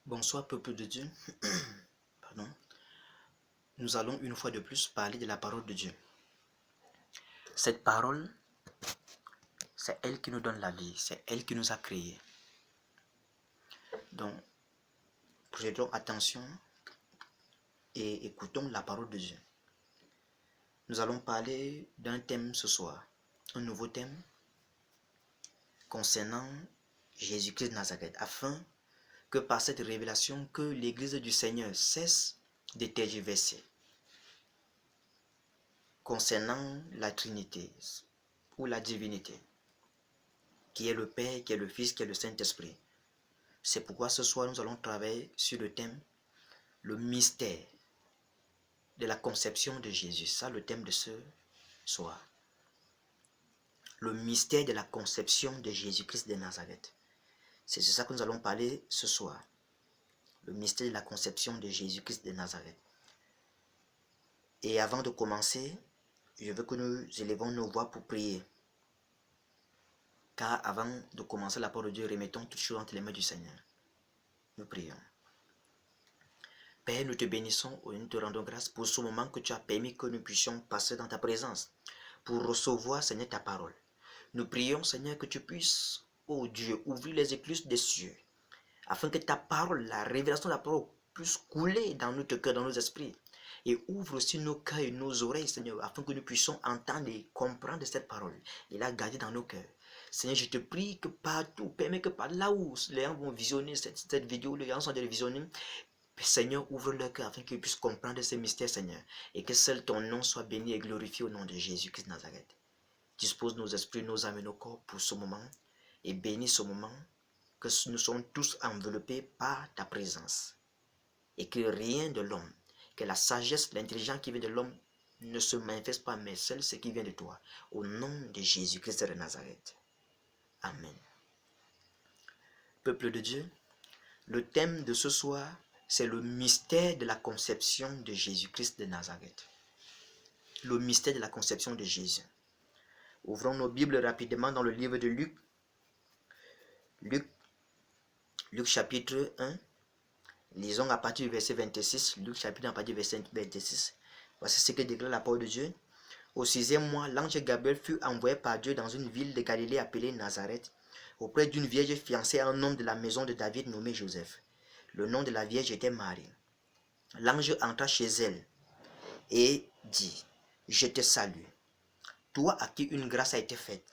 Bonsoir peuple de Dieu. Pardon. Nous allons une fois de plus parler de la parole de Dieu. Cette parole, c'est elle qui nous donne la vie, c'est elle qui nous a créés. Donc, prêtons attention et écoutons la parole de Dieu. Nous allons parler d'un thème ce soir, un nouveau thème concernant Jésus-Christ de Nazareth, afin que par cette révélation, que l'Église du Seigneur cesse de tergiverser concernant la Trinité ou la divinité, qui est le Père, qui est le Fils, qui est le Saint-Esprit. C'est pourquoi ce soir, nous allons travailler sur le thème, le mystère de la conception de Jésus. Ça, le thème de ce soir. Le mystère de la conception de Jésus-Christ de Nazareth. C'est sur ça que nous allons parler ce soir. Le mystère de la conception de Jésus-Christ de Nazareth. Et avant de commencer, je veux que nous élevons nos voix pour prier. Car avant de commencer la parole de Dieu, remettons toutes choses entre les mains du Seigneur. Nous prions. Père, nous te bénissons et nous te rendons grâce pour ce moment que tu as permis que nous puissions passer dans ta présence pour recevoir, Seigneur, ta parole. Nous prions, Seigneur, que tu puisses, ô Dieu, ouvrir les écluses des cieux, afin que ta parole, la révélation de la parole, puisse couler dans notre cœur, dans nos esprits. Et ouvre aussi nos cœurs et nos oreilles, Seigneur, afin que nous puissions entendre et comprendre cette parole et la garder dans nos cœurs. Seigneur, je te prie que partout, permets que par là où les gens vont visionner cette vidéo, les gens sont de visionner, Seigneur, ouvre leur cœur afin qu'ils puissent comprendre ces mystères, Seigneur, et que seul ton nom soit béni et glorifié au nom de Jésus-Christ de Nazareth. Dispose nos esprits, nos âmes et nos corps pour ce moment, et bénis ce moment, que nous sommes tous enveloppés par ta présence, et que rien de l'homme, que la sagesse, l'intelligence qui vient de l'homme ne se manifeste pas, mais seul ce qui vient de toi, au nom de Jésus-Christ de Nazareth. Amen. Peuple de Dieu, le thème de ce soir, c'est le mystère de la conception de Jésus-Christ de Nazareth. Le mystère de la conception de Jésus. Ouvrons nos Bibles rapidement dans le livre de Luc. Luc chapitre 1. Lisons à partir du verset 26. Luc chapitre 1 à partir du verset 26. Voici ce que déclare la parole de Dieu. Au 6e mois, l'ange Gabriel fut envoyé par Dieu dans une ville de Galilée appelée Nazareth, auprès d'une vierge fiancée à un homme de la maison de David nommé Joseph. Le nom de la vierge était Marie. L'ange entra chez elle et dit, « Je te salue, toi à qui une grâce a été faite.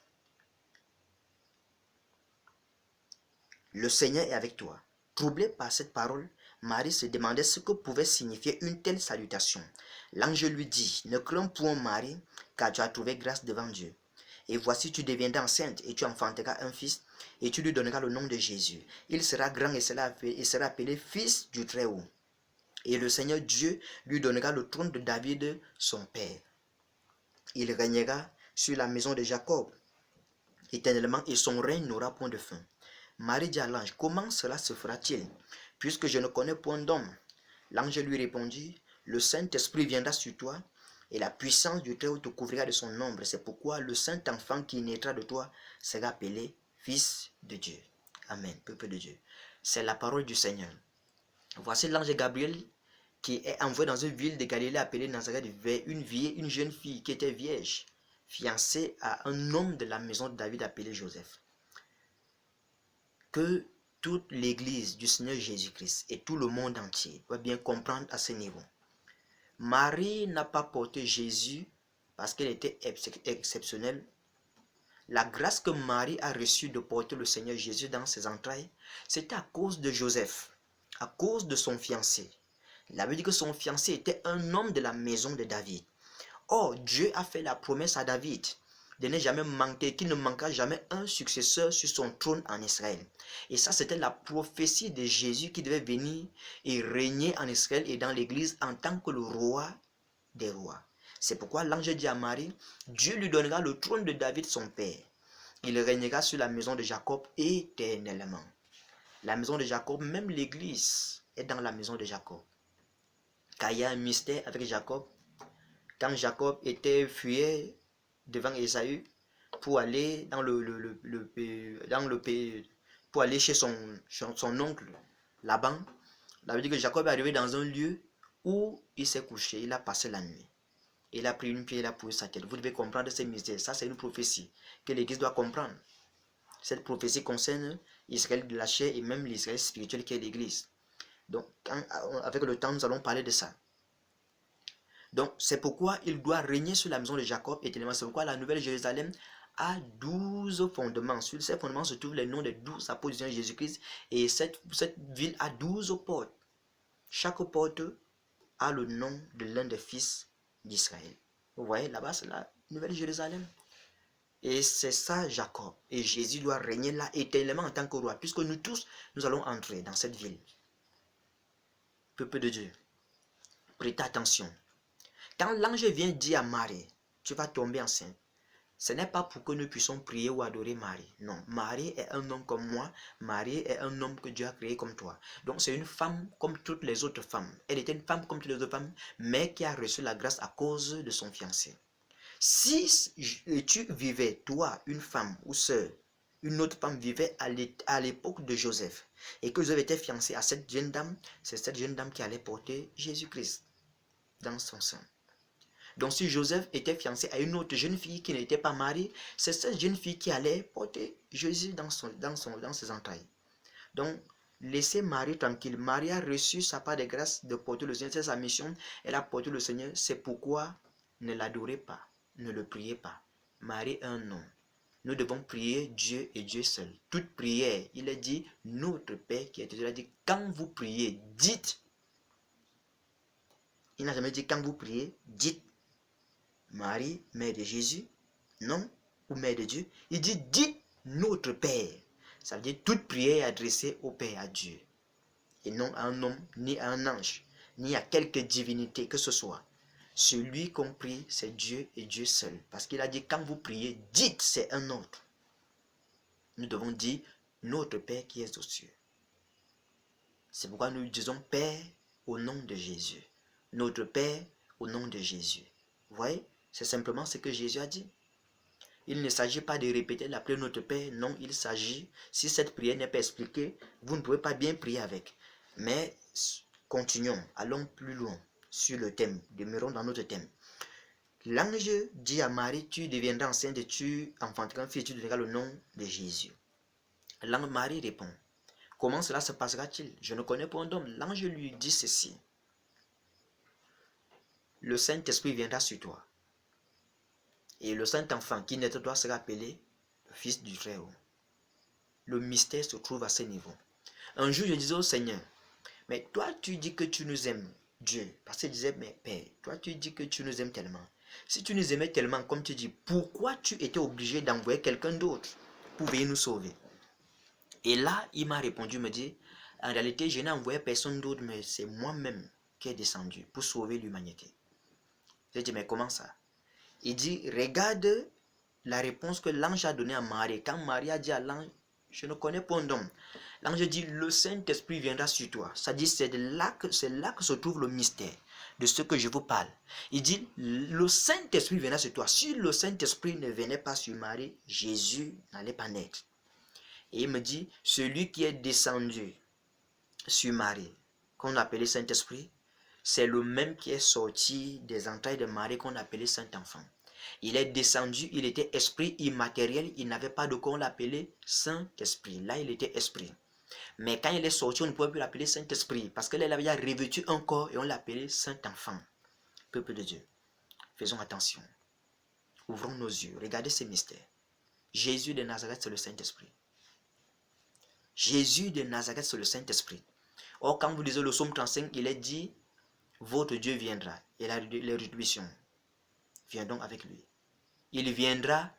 Le Seigneur est avec toi. » Troublée par cette parole, Marie se demandait ce que pouvait signifier une telle salutation. L'ange lui dit, « Ne crains point, Marie, car tu as trouvé grâce devant Dieu. Et voici, tu deviendras enceinte et tu enfanteras un fils, et tu lui donneras le nom de Jésus. Il sera grand et sera appelé Fils du Très-Haut. Et le Seigneur Dieu lui donnera le trône de David, son père. Il régnera sur la maison de Jacob éternellement, et son règne n'aura point de fin. » Marie dit à l'ange, « Comment cela se fera-t-il, puisque je ne connais point d'homme ?» L'ange lui répondit, « Le Saint-Esprit viendra sur toi, et la puissance du Très-Haut te couvrira de son ombre. C'est pourquoi le Saint-Enfant qui naîtra de toi sera appelé Fils de Dieu. » Amen, peuple de Dieu. C'est la parole du Seigneur. Voici l'ange Gabriel qui est envoyé dans une ville de Galilée appelée Nazareth vers une jeune fille qui était vierge, fiancée à un homme de la maison de David appelé Joseph. Que toute l'église du Seigneur Jésus-Christ et tout le monde entier doit bien comprendre à ce niveau. Marie n'a pas porté Jésus parce qu'elle était exceptionnelle. La grâce que Marie a reçue de porter le Seigneur Jésus dans ses entrailles, c'était à cause de Joseph, à cause de son fiancé. Il avait dit que son fiancé était un homme de la maison de David. Or, Dieu a fait la promesse à David de ne jamais manquer, qu'il ne manquera jamais un successeur sur son trône en Israël. Et ça, c'était la prophétie de Jésus qui devait venir et régner en Israël et dans l'église en tant que le roi des rois. C'est pourquoi l'ange dit à Marie, Dieu lui donnera le trône de David son père. Il régnera sur la maison de Jacob éternellement. La maison de Jacob, même l'église est dans la maison de Jacob. Car il y a un mystère avec Jacob. Quand Jacob était fuyé devant Ésaü pour aller dans pour aller chez son oncle Laban, Ça veut dire que Jacob est arrivé dans un lieu où il s'est couché, il a passé la nuit. Il a pris une pierre, il a posé sa tête. Vous devez comprendre ces mystères. Ça, c'est une prophétie que l'Église doit comprendre. Cette prophétie concerne Israël de la chair et même l'Israël spirituel qui est l'Église. Donc, avec le temps, nous allons parler de ça. Donc, c'est pourquoi il doit régner sur la maison de Jacob éternellement. C'est pourquoi la Nouvelle Jérusalem a 12 fondements. Sur ces fondements se trouvent les noms des 12 apôtres de Jésus-Christ. Et cette ville a 12 portes. Chaque porte a le nom de l'un des fils d'Israël. Vous voyez, là-bas, c'est la Nouvelle Jérusalem. Et c'est ça Jacob. Et Jésus doit régner là éternellement en tant que roi. Puisque nous tous, nous allons entrer dans cette ville. Peuple de Dieu, prêtez attention. Quand l'ange vient dire à Marie, tu vas tomber enceinte, ce n'est pas pour que nous puissions prier ou adorer Marie. Non, Marie est un homme comme moi. Marie est un homme que Dieu a créé comme toi. Donc c'est une femme comme toutes les autres femmes. Elle était une femme comme toutes les autres femmes, mais qui a reçu la grâce à cause de son fiancé. Si tu vivais, toi, une femme ou sœur, une autre femme vivait à l'époque de Joseph, et que Joseph était fiancé à cette jeune dame, c'est cette jeune dame qui allait porter Jésus-Christ dans son sein. Donc si Joseph était fiancé à une autre jeune fille qui n'était pas mariée, c'est cette jeune fille qui allait porter Jésus dans ses entrailles. Donc, laissez Marie tranquille. Marie a reçu sa part de grâce de porter le Seigneur. C'est sa mission. Elle a porté le Seigneur. C'est pourquoi ne l'adorez pas. Ne le priez pas. Marie est un nom. Nous devons prier Dieu et Dieu seul. Toute prière, il a dit, notre Père qui est aux cieux. Il a dit, quand vous priez, dites. Il n'a jamais dit, quand vous priez, dites. Marie, mère de Jésus, non, ou mère de Dieu. Il dit, dites notre Père. Ça veut dire toute prière est adressée au Père, à Dieu. Et non à un homme, ni à un ange, ni à quelque divinité que ce soit. Celui qu'on prie, c'est Dieu et Dieu seul. Parce qu'il a dit, quand vous priez, dites, c'est un autre. Nous devons dire, notre Père qui est aux cieux. C'est pourquoi nous disons Père au nom de Jésus. Notre Père au nom de Jésus. Vous voyez, c'est simplement ce que Jésus a dit. Il ne s'agit pas de répéter l'appeler notre Père. Non, il s'agit, si cette prière n'est pas expliquée, vous ne pouvez pas bien prier avec. Mais continuons, allons plus loin sur le thème, demeurons dans notre thème. L'ange dit à Marie, tu deviendras enceinte et tu enfanteras un fils, tu donneras le nom de Jésus. L'ange Marie répond, comment cela se passera-t-il? Je ne connais pas un homme. L'ange lui dit ceci, le Saint-Esprit viendra sur toi. Et le Saint-Enfant qui naîtra doit se rappeler le Fils du Très-Haut. Le mystère se trouve à ce niveau. Un jour, je disais au Seigneur, mais toi, tu dis que tu nous aimes, Dieu. Parce qu'il disait, mais Père, toi, tu dis que tu nous aimes tellement. Si tu nous aimais tellement, comme tu dis, pourquoi tu étais obligé d'envoyer quelqu'un d'autre pour venir nous sauver? Et là, il m'a répondu, me dit, en réalité, je n'ai envoyé personne d'autre, mais c'est moi-même qui est descendu pour sauver l'humanité. J'ai dit, mais comment ça? Il dit, regarde la réponse que l'ange a donnée à Marie. Quand Marie a dit à l'ange, je ne connais pas un homme. L'ange dit, le Saint-Esprit viendra sur toi. Ça dit, c'est là que se trouve le mystère de ce que je vous parle. Il dit, le Saint-Esprit viendra sur toi. Si le Saint-Esprit ne venait pas sur Marie, Jésus n'allait pas naître. Et il me dit, celui qui est descendu sur Marie, qu'on appelait Saint-Esprit, c'est le même qui est sorti des entrailles de Marie qu'on appelait Saint-Enfant. Il est descendu, il était esprit immatériel, il n'avait pas de quoi on l'appelait Saint-Esprit. Là, il était esprit. Mais quand il est sorti, on ne pouvait plus l'appeler Saint-Esprit, parce qu'il avait revêtu un corps et on l'appelait Saint-Enfant. Peuple de Dieu, faisons attention. Ouvrons nos yeux, regardez ces mystères. Jésus de Nazareth, c'est le Saint-Esprit. Jésus de Nazareth, c'est le Saint-Esprit. Or, quand vous lisez le psaume 35, il est dit, votre Dieu viendra, et la rétribution. Viens donc avec lui. Il viendra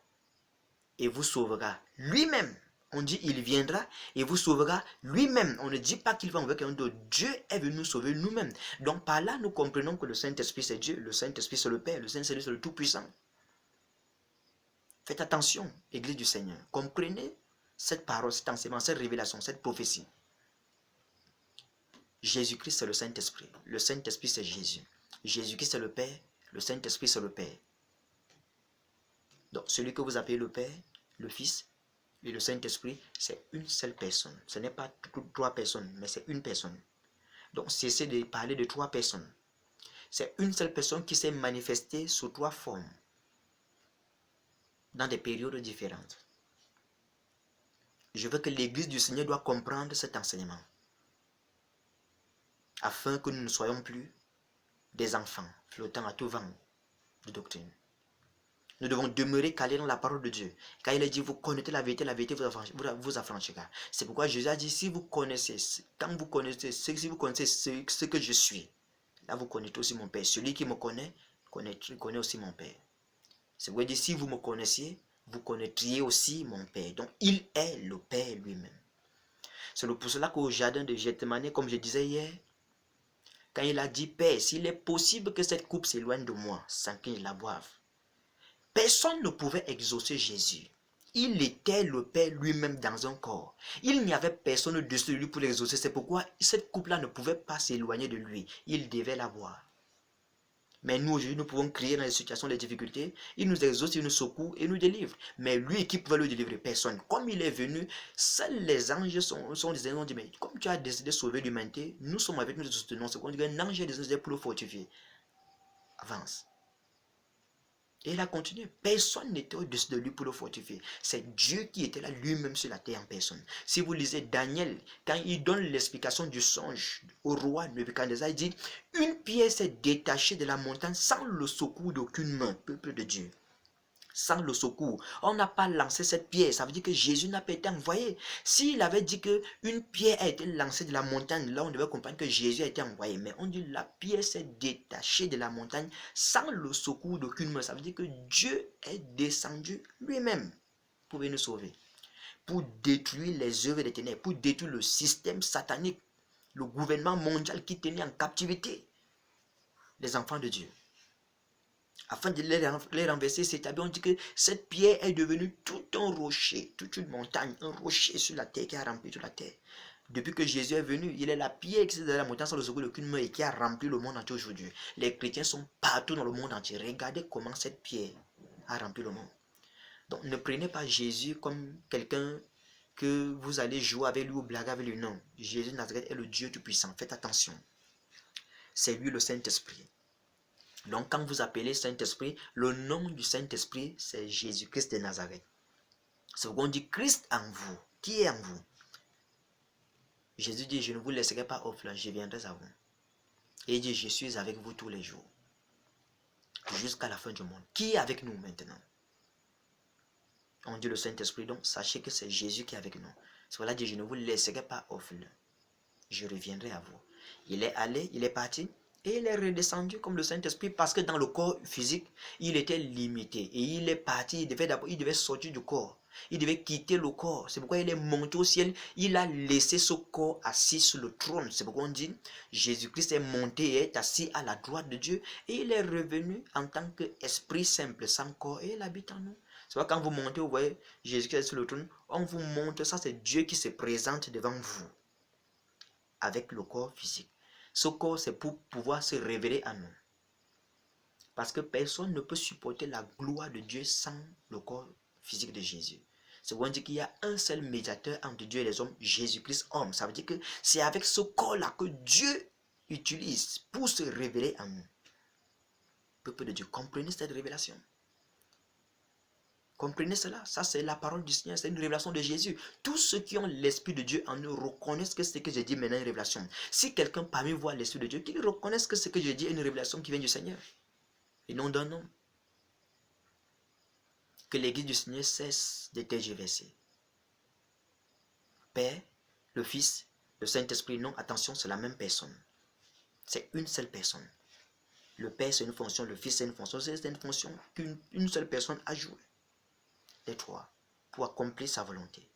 et vous sauvera lui-même. On dit il viendra et vous sauvera lui-même. On ne dit pas qu'il va envoyer quelqu'un d'autre. Dieu est venu nous sauver nous-mêmes. Donc par là, nous comprenons que le Saint-Esprit c'est Dieu, le Saint-Esprit c'est le Père, le Saint-Esprit c'est le Tout-Puissant. Faites attention, Église du Seigneur. Comprenez cette parole, cet enseignement, cette révélation, cette prophétie. Jésus-Christ c'est le Saint-Esprit. Le Saint-Esprit c'est Jésus. Jésus-Christ c'est le Père, le Saint-Esprit c'est le Père. Donc celui que vous appelez le Père, le Fils et le Saint-Esprit, c'est une seule personne. Ce n'est pas trois personnes, mais c'est une personne. Donc, cessez de parler de 3 personnes. C'est une seule personne qui s'est manifestée sous 3 formes, dans des périodes différentes. Je veux que l'Église du Seigneur doit comprendre cet enseignement, afin que nous ne soyons plus des enfants flottant à tout vent de doctrine. Nous devons demeurer calés dans la parole de Dieu. Car il a dit, vous connaissez la vérité vous affranchira. C'est pourquoi Jésus a dit, si vous connaissez, quand vous connaissez, si vous connaissez ce que je suis, là vous connaissez aussi mon Père. Celui qui me connaît, connaît aussi mon Père. C'est pourquoi il dit, si vous me connaissiez, vous connaîtriez aussi mon Père. Donc il est le Père lui-même. C'est pour cela qu'au jardin de Gethsémani, comme je disais hier, quand il a dit, Père, s'il est possible que cette coupe s'éloigne de moi, sans qu'il la boive. Personne ne pouvait exaucer Jésus. Il était le Père lui-même dans un corps. Il n'y avait personne au-dessus de lui pour l'exaucer. C'est pourquoi cette coupe-là ne pouvait pas s'éloigner de lui. Il devait la boire. Mais nous, aujourd'hui, nous pouvons crier dans les situations de difficulté. Il nous exauce, il nous secoue et nous délivre. Mais lui, qui pouvait le délivrer? Personne. Comme il est venu, seuls les anges sont des anges. Dit, mais comme tu as décidé de sauver l'humanité, nous sommes avec nous, nous te soutenons. C'est qu'on dit qu'un ange est des anges pour le fortifier. Avance. Et il a continué. Personne n'était au-dessus de lui pour le fortifier. C'est Dieu qui était là lui-même sur la terre en personne. Si vous lisez Daniel, quand il donne l'explication du songe au roi Nebuchadnezzar, il dit, une pierre s'est détachée de la montagne sans le secours d'aucune main, peuple de Dieu. Sans le secours. On n'a pas lancé cette pierre. Ça veut dire que Jésus n'a pas été envoyé. S'il avait dit qu'une pierre a été lancée de la montagne, là on devait comprendre que Jésus a été envoyé. Mais on dit la pierre s'est détachée de la montagne sans le secours d'aucune main. Ça veut dire que Dieu est descendu lui-même pour venir nous sauver. Pour détruire les œuvres des ténèbres. Pour détruire le système satanique. Le gouvernement mondial qui tenait en captivité les enfants de Dieu. Afin de les renverser, c'est-à-dire on dit que cette pierre est devenue tout un rocher, toute une montagne, un rocher sur la terre qui a rempli toute la terre. Depuis que Jésus est venu, il est la pierre qui est dans la montagne sans le secours d'aucune main et qui a rempli le monde entier aujourd'hui. Les chrétiens sont partout dans le monde entier. Regardez comment cette pierre a rempli le monde. Donc ne prenez pas Jésus comme quelqu'un que vous allez jouer avec lui ou blaguer avec lui. Non, Jésus de Nazareth est le Dieu Tout-Puissant. Faites attention. C'est lui le Saint-Esprit. Donc quand vous appelez Saint-Esprit, le nom du Saint-Esprit, c'est Jésus-Christ de Nazareth. C'est pourquoi on dit Christ en vous. Qui est en vous? Jésus dit, je ne vous laisserai pas orphelin, je viendrai à vous. Et il dit, je suis avec vous tous les jours. Jusqu'à la fin du monde. Qui est avec nous maintenant? On dit le Saint-Esprit, donc sachez que c'est Jésus qui est avec nous. C'est pourquoi il dit, je ne vous laisserai pas orphelin. Je reviendrai à vous. Il est allé, il est parti. Et il est redescendu comme le Saint-Esprit parce que dans le corps physique, il était limité. Et il est parti, il devait sortir du corps. Il devait quitter le corps. C'est pourquoi il est monté au ciel. Il a laissé ce corps assis sur le trône. C'est pourquoi on dit, Jésus-Christ est monté et est assis à la droite de Dieu. Et il est revenu en tant qu'esprit simple, sans corps. Et il habite en nous. C'est pourquoi quand vous montez, vous voyez Jésus-Christ sur le trône. On vous montre ça, c'est Dieu qui se présente devant vous. Avec le corps physique. Ce corps, c'est pour pouvoir se révéler à nous. Parce que personne ne peut supporter la gloire de Dieu sans le corps physique de Jésus. C'est pour dire qu'il y a un seul médiateur entre Dieu et les hommes, Jésus-Christ homme. Ça veut dire que c'est avec ce corps-là que Dieu utilise pour se révéler à nous. Peuple de Dieu, comprenez cette révélation. Comprenez cela, ça c'est la parole du Seigneur, c'est une révélation de Jésus. Tous ceux qui ont l'Esprit de Dieu en eux reconnaissent que ce que j'ai dit maintenant est une révélation. Si quelqu'un parmi vous a l'Esprit de Dieu, qu'il reconnaisse que ce que j'ai dit est une révélation qui vient du Seigneur. Et non d'un homme. Que l'Église du Seigneur cesse de tergiverser. Père, le Fils, le Saint-Esprit, non, attention, c'est la même personne. C'est une seule personne. Le Père c'est une fonction, le Fils c'est une fonction, c'est une fonction qu'une seule personne a joué. Les trois, pour accomplir sa volonté.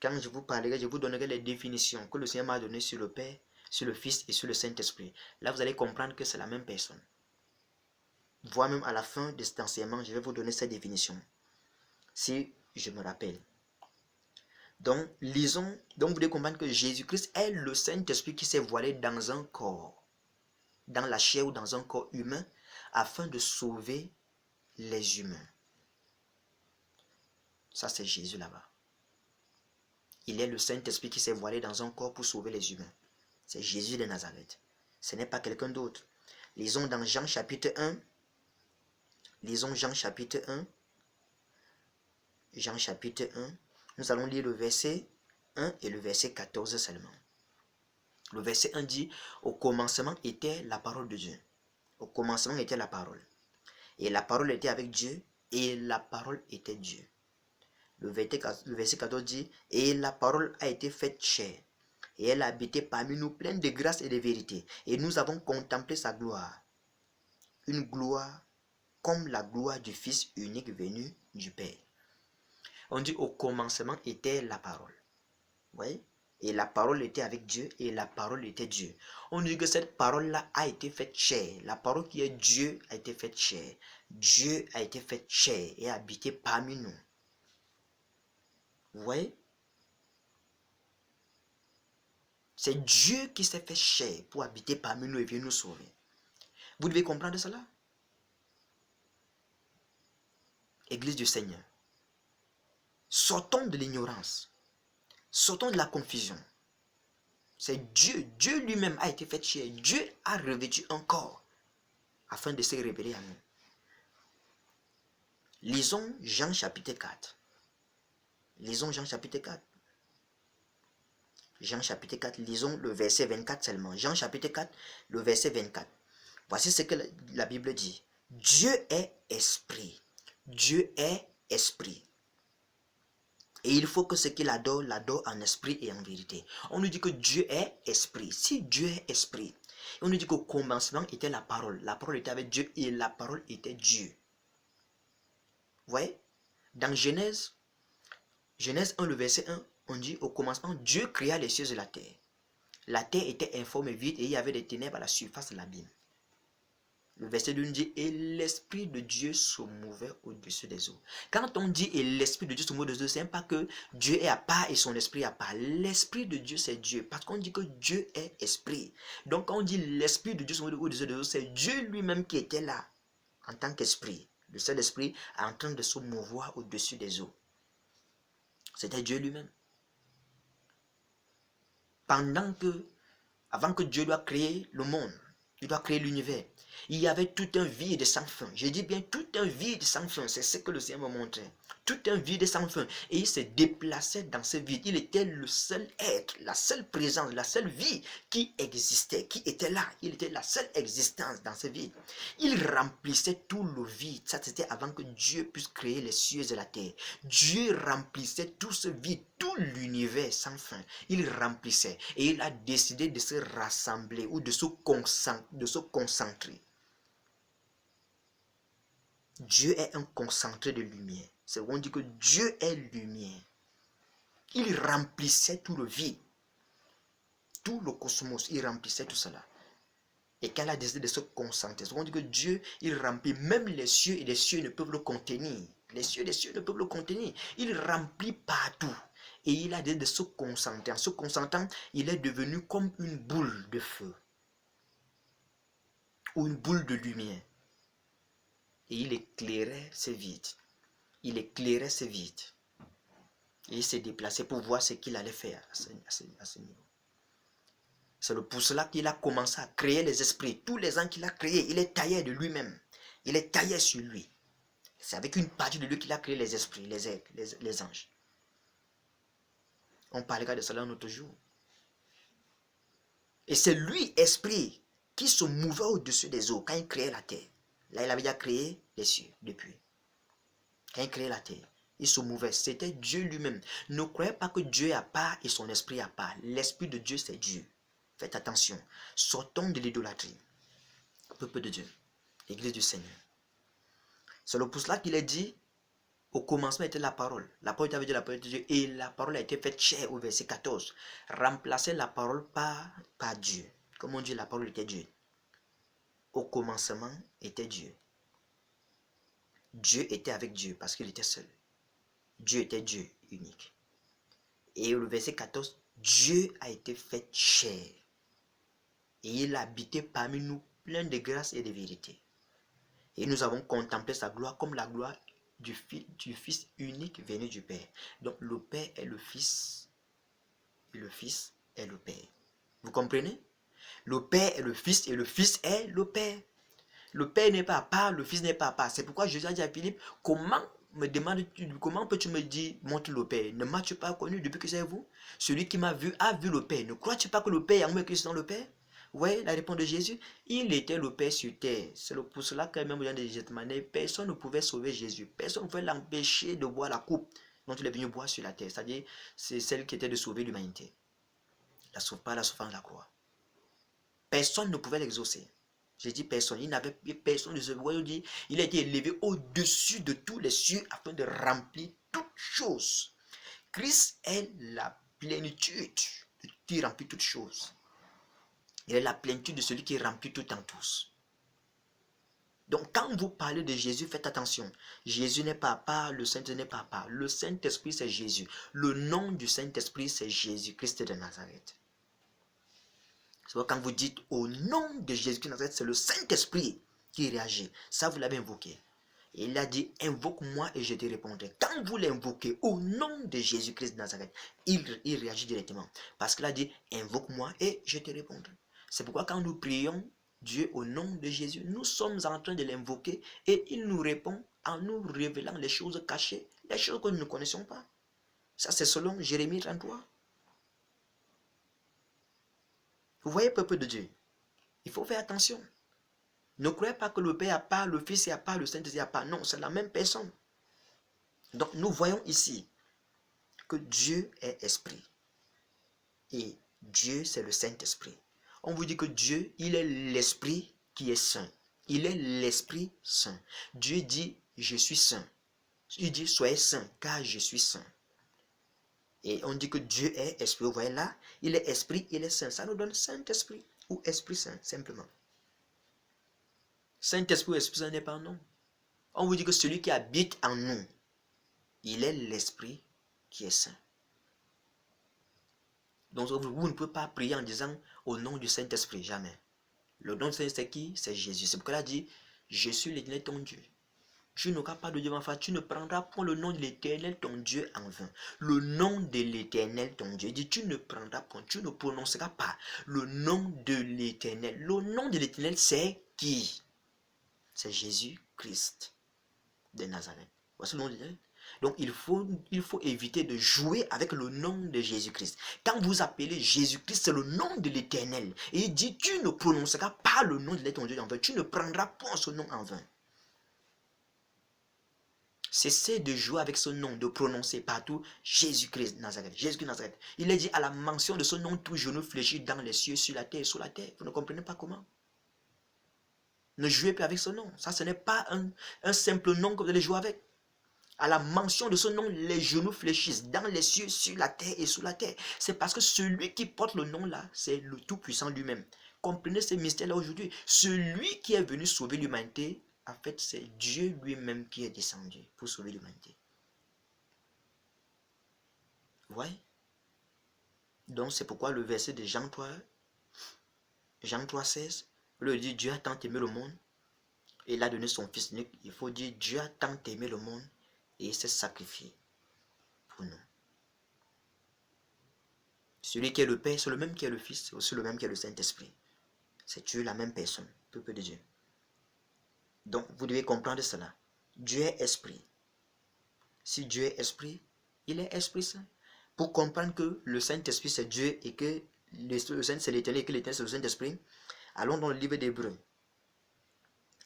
Quand je vous parlerai, je vous donnerai les définitions que le Seigneur m'a données sur le Père, sur le Fils et sur le Saint-Esprit. Là, vous allez comprendre que c'est la même personne. Voire même à la fin de cet enseignement, je vais vous donner ces définitions. Si je me rappelle. Donc, lisons. Donc, vous devez comprendre que Jésus-Christ est le Saint-Esprit qui s'est voilé dans un corps, dans la chair ou dans un corps humain, afin de sauver les humains. Ça, c'est Jésus là-bas. Il est le Saint-Esprit qui s'est voilé dans un corps pour sauver les humains. C'est Jésus de Nazareth. Ce n'est pas quelqu'un d'autre. Lisons dans Jean chapitre 1. Lisons Jean chapitre 1. Jean chapitre 1. Nous allons lire le verset 1 et le verset 14 seulement. Le verset 1 dit, au commencement était la parole de Dieu. Au commencement était la parole. Et la parole était avec Dieu, et la parole était Dieu. Le verset 14 dit, et la parole a été faite chair, et elle a habité parmi nous pleine de grâce et de vérité. Et nous avons contemplé sa gloire. Une gloire comme la gloire du Fils unique venu du Père. On dit, au commencement était la parole. Oui? Et la parole était avec Dieu, et la parole était Dieu. On dit que cette parole-là a été faite chair. La parole qui est Dieu a été faite chair. Dieu a été fait chair et a habité parmi nous. Vous voyez? C'est Dieu qui s'est fait chair pour habiter parmi nous et venir nous sauver. Vous devez comprendre cela. Église du Seigneur. Sortons de l'ignorance. Sortons de la confusion. C'est Dieu. Dieu lui-même a été fait chair. Dieu a revêtu un corps afin de se révéler à nous. Lisons Jean chapitre 4. Lisons Jean chapitre 4. Jean chapitre 4, lisons le verset 24 seulement. Jean chapitre 4, le verset 24. Voici ce que la Bible dit. Dieu est esprit. Dieu est esprit. Et il faut que ce qu'il adore, l'adore en esprit et en vérité. On nous dit que Dieu est esprit. Si Dieu est esprit, on nous dit qu'au commencement était la parole. La parole était avec Dieu et la parole était Dieu. Vous voyez? Dans Genèse 1, le verset 1, on dit au commencement, Dieu créa les cieux et la terre. La terre était informe et vide et il y avait des ténèbres à la surface de l'abîme. Le verset 2 nous dit, et l'Esprit de Dieu se mouvait au-dessus des eaux. Quand on dit, et l'Esprit de Dieu se mouvait au-dessus des eaux, ce n'est pas que Dieu est à part et son Esprit est à part. L'Esprit de Dieu, c'est Dieu. Parce qu'on dit que Dieu est Esprit. Donc quand on dit l'Esprit de Dieu se mouvait au-dessus des eaux, c'est Dieu lui-même qui était là, en tant qu'Esprit. Le seul Esprit en train de se mouvoir au-dessus des eaux. C'était Dieu lui-même. Avant que Dieu doit créer le monde, il doit créer l'univers, il y avait tout un vide sans fin. Je dis bien tout un vide sans fin. C'est ce que le Seigneur m'a montré. Tout un vide sans fin. Et il s'est déplacé dans ce vide. Il était le seul être, la seule présence, la seule vie qui existait, qui était là. Il était la seule existence dans ce vide. Il remplissait tout le vide. Ça, c'était avant que Dieu puisse créer les cieux et la terre. Dieu remplissait tout ce vide, tout l'univers sans fin. Il remplissait. Et il a décidé de se rassembler ou de se concentrer. Dieu est un concentré de lumière. C'est où on dit que Dieu est lumière. Il remplissait tout le vide. Tout le cosmos, il remplissait tout cela. Et quand il a décidé de se concentrer, c'est où on dit que Dieu, il remplit même les cieux et les cieux ne peuvent le contenir. Les cieux et les cieux ne peuvent le contenir. Il remplit partout. Et il a décidé de se concentrer. En se concentrant, il est devenu comme une boule de feu. Ou une boule de lumière. Et il éclairait ce vide. Il éclairait ce vide. Et il s'est déplacé pour voir ce qu'il allait faire à ce niveau. C'est pour cela qu'il a commencé à créer les esprits. Tous les ans qu'il a créé, il est taillé de lui-même. Il est taillé sur lui. C'est avec une partie de lui qu'il a créé les esprits, les êtres, les anges. On parlera de cela un autre jour. Et c'est lui, esprit, qui se mouvait au-dessus des eaux quand il créait la terre. Là, il avait déjà créé les cieux depuis. Quand il créait la terre, il se mouvait. C'était Dieu lui-même. Ne croyez pas que Dieu est à part et son esprit à part. L'esprit de Dieu, c'est Dieu. Faites attention. Sortons de l'idolâtrie. Peuple de Dieu. Église du Seigneur. C'est pour cela qu'il est dit, au commencement était la parole. La parole était avec Dieu, la parole de Dieu. Et la parole a été faite chair au verset 14. Remplacer la parole par Dieu. Comme on dit, la parole était Dieu. Au commencement était Dieu. Dieu était avec Dieu parce qu'il était seul. Dieu était Dieu unique. Et au verset 14, Dieu a été fait chair. Et il habitait parmi nous plein de grâce et de vérité. Et nous avons contemplé sa gloire comme la gloire du Fils unique venu du Père. Donc le Père est le Fils et le Fils est le Père. Vous comprenez? Le Père est le Fils et le Fils est le Père. Le Père n'est pas à part, le Fils n'est pas à part. C'est pourquoi Jésus a dit à Philippe, comment peux-tu me dire, montre le Père? Ne m'as-tu pas connu depuis que c'est vous? Celui qui m'a vu a vu le Père. Ne crois-tu pas que le Père est en moi et que je suis dans le Père? Oui, la réponse de Jésus, il était le Père sur terre. C'est pour cela que même au temps de Gethsemane, personne ne pouvait sauver Jésus. Personne ne pouvait l'empêcher de boire la coupe dont il est venu boire sur la terre. C'est-à-dire, c'est celle qui était de sauver l'humanité. Pas la souffrance de la croix. Personne ne pouvait l'exaucer. J'ai dit personne. Il n'avait personne de ce voyage. Il a été élevé au-dessus de tous les cieux afin de remplir toutes choses. Christ est la plénitude de qui remplit toutes choses. Il est la plénitude de celui qui remplit tout en tous. Donc quand vous parlez de Jésus, faites attention. Jésus n'est pas à part, le Saint-Esprit n'est pas à part. Le Saint-Esprit, c'est Jésus. Le nom du Saint-Esprit, c'est Jésus-Christ de Nazareth. C'est pourquoi quand vous dites au nom de Jésus-Christ de Nazareth, c'est le Saint-Esprit qui réagit. Ça, vous l'avez invoqué. Et il a dit, invoque-moi et je te répondrai. Quand vous l'invoquez au nom de Jésus-Christ de Nazareth, il réagit directement. Parce qu'il a dit, invoque-moi et je te répondrai. C'est pourquoi quand nous prions Dieu au nom de Jésus, nous sommes en train de l'invoquer et il nous répond en nous révélant les choses cachées, les choses que nous ne connaissons pas. Ça, c'est selon Jérémie 33. Vous voyez, peuple de Dieu, il faut faire attention. Ne croyez pas que le Père a part, le Fils a part, le Saint-Esprit a part. Non, c'est la même personne. Donc, nous voyons ici que Dieu est esprit. Et Dieu, c'est le Saint-Esprit. On vous dit que Dieu, il est l'Esprit qui est saint. Il est l'Esprit saint. Dieu dit, je suis saint. Il dit, soyez saint, car je suis saint. Et on dit que Dieu est esprit. Vous voyez là, il est esprit, il est saint. Ça nous donne Saint-Esprit ou Esprit Saint, simplement. Saint-Esprit ou Esprit Saint n'est pas un nom. On vous dit que celui qui habite en nous, il est l'Esprit qui est saint. Donc vous ne pouvez pas prier en disant au nom du Saint-Esprit, jamais. Le nom du Saint-Esprit, c'est qui? C'est Jésus. C'est pourquoi il a dit, je suis l'Éternel ton Dieu. Tu n'auras pas de Dieu en face. Tu ne prendras point le nom de l'Éternel ton Dieu en vain. Le nom de l'Éternel ton Dieu. Il dit, tu ne prendras point, tu ne prononceras pas le nom de l'Éternel. Le nom de l'Éternel, c'est qui? C'est Jésus-Christ de Nazareth. Voici le nom de l'Éternel. Donc il faut éviter de jouer avec le nom de Jésus-Christ. Quand vous appelez Jésus-Christ, c'est le nom de l'Éternel. Et il dit, tu ne prononceras pas le nom de l'Éternel ton Dieu en vain. Tu ne prendras point ce nom en vain. Cessez de jouer avec ce nom, de prononcer partout Jésus-Christ de Nazareth. Jésus-Christ de Nazareth. Il est dit à la mention de ce nom, tout genou fléchit dans les cieux, sur la terre et sous la terre. Vous ne comprenez pas comment? Ne jouez pas avec ce nom. Ça, ce n'est pas un simple nom que vous allez jouer avec. À la mention de ce nom, les genoux fléchissent dans les cieux, sur la terre et sous la terre. C'est parce que celui qui porte le nom là, c'est le Tout-Puissant lui-même. Comprenez ce mystère-là aujourd'hui. Celui qui est venu sauver l'humanité, en fait, c'est Dieu lui-même qui est descendu pour sauver l'humanité. Vous voyez? Donc, c'est pourquoi le verset de Jean 3,16, le dit, Dieu a tant aimé le monde, et il a donné son Fils unique. Il faut dire, Dieu a tant aimé le monde, et il s'est sacrifié pour nous. Celui qui est le Père, c'est le même qui est le Fils, c'est aussi le même qui est le Saint-Esprit. C'est Dieu, la même personne, peuple de Dieu. Donc, vous devez comprendre cela. Dieu est esprit. Si Dieu est esprit, il est Esprit Saint. Pour comprendre que le Saint-Esprit, c'est Dieu et que le Saint, c'est l'Éternel et que l'Éternel, c'est le Saint-Esprit, allons dans le livre d'Hébreux.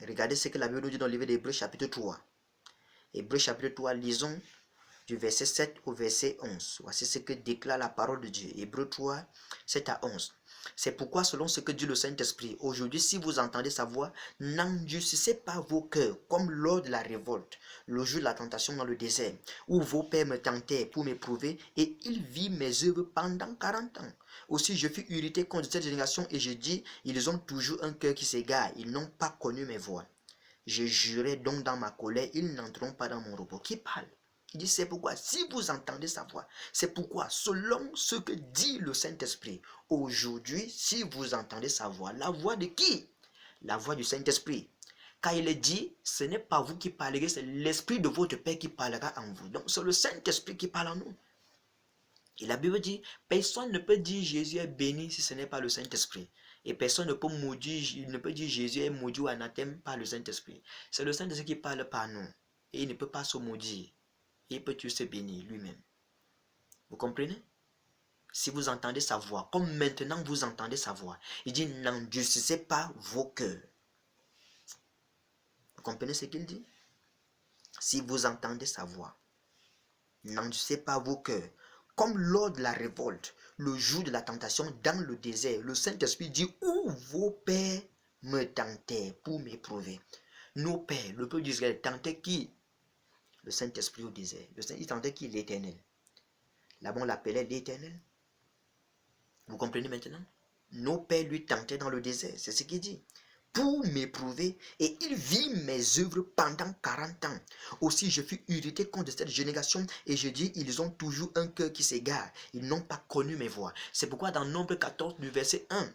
Regardez ce que la Bible nous dit dans le livre d'Hébreux, chapitre 3. Hébreux, chapitre 3, lisons du verset 7 au verset 11. Voici ce que déclare la parole de Dieu. Hébreux 3, 7 à 11. C'est pourquoi, selon ce que dit le Saint-Esprit, aujourd'hui, si vous entendez sa voix, n'endurcissez pas vos cœurs, comme lors de la révolte, le jour de la tentation dans le désert, où vos pères me tentaient pour m'éprouver, et ils virent mes œuvres pendant 40 ans. Aussi, je fus irrité contre cette génération, et je dis, ils ont toujours un cœur qui s'égare, ils n'ont pas connu mes voies. Je jurai donc dans ma colère, ils n'entreront pas dans mon repos. Qui parle? Il dit, c'est pourquoi, si vous entendez sa voix, c'est pourquoi, selon ce que dit le Saint-Esprit, aujourd'hui, si vous entendez sa voix, la voix de qui? La voix du Saint-Esprit. Car il est dit, ce n'est pas vous qui parlerez, c'est l'Esprit de votre Père qui parlera en vous. Donc, c'est le Saint-Esprit qui parle en nous. Et la Bible dit, personne ne peut dire Jésus est béni si ce n'est pas le Saint-Esprit. Et personne ne peut maudire, il ne peut dire Jésus est maudit ou anathème par le Saint-Esprit. C'est le Saint-Esprit qui parle par nous. Et il ne peut pas se maudire. Il peut se bénir lui-même. Vous comprenez? Si vous entendez sa voix, comme maintenant vous entendez sa voix, il dit n'endurcissez pas vos cœurs. Vous comprenez ce qu'il dit? Si vous entendez sa voix, n'endurcissez pas vos cœurs. Comme lors de la révolte, le jour de la tentation dans le désert, le Saint-Esprit dit où vos pères me tentaient pour m'éprouver. Nos pères, le peuple d'Israël, tentait qui? Le Saint-Esprit au désert. Il tentait qui? L'Éternel. Là-bas, on l'appelait l'Éternel. Vous comprenez maintenant? Nos pères lui tentaient dans le désert, c'est ce qu'il dit. Pour m'éprouver, et il vit mes œuvres pendant 40 ans. Aussi, je fus irrité contre cette génération, et je dis, ils ont toujours un cœur qui s'égare. Ils n'ont pas connu mes voies. C'est pourquoi dans Nombre 14, du verset 1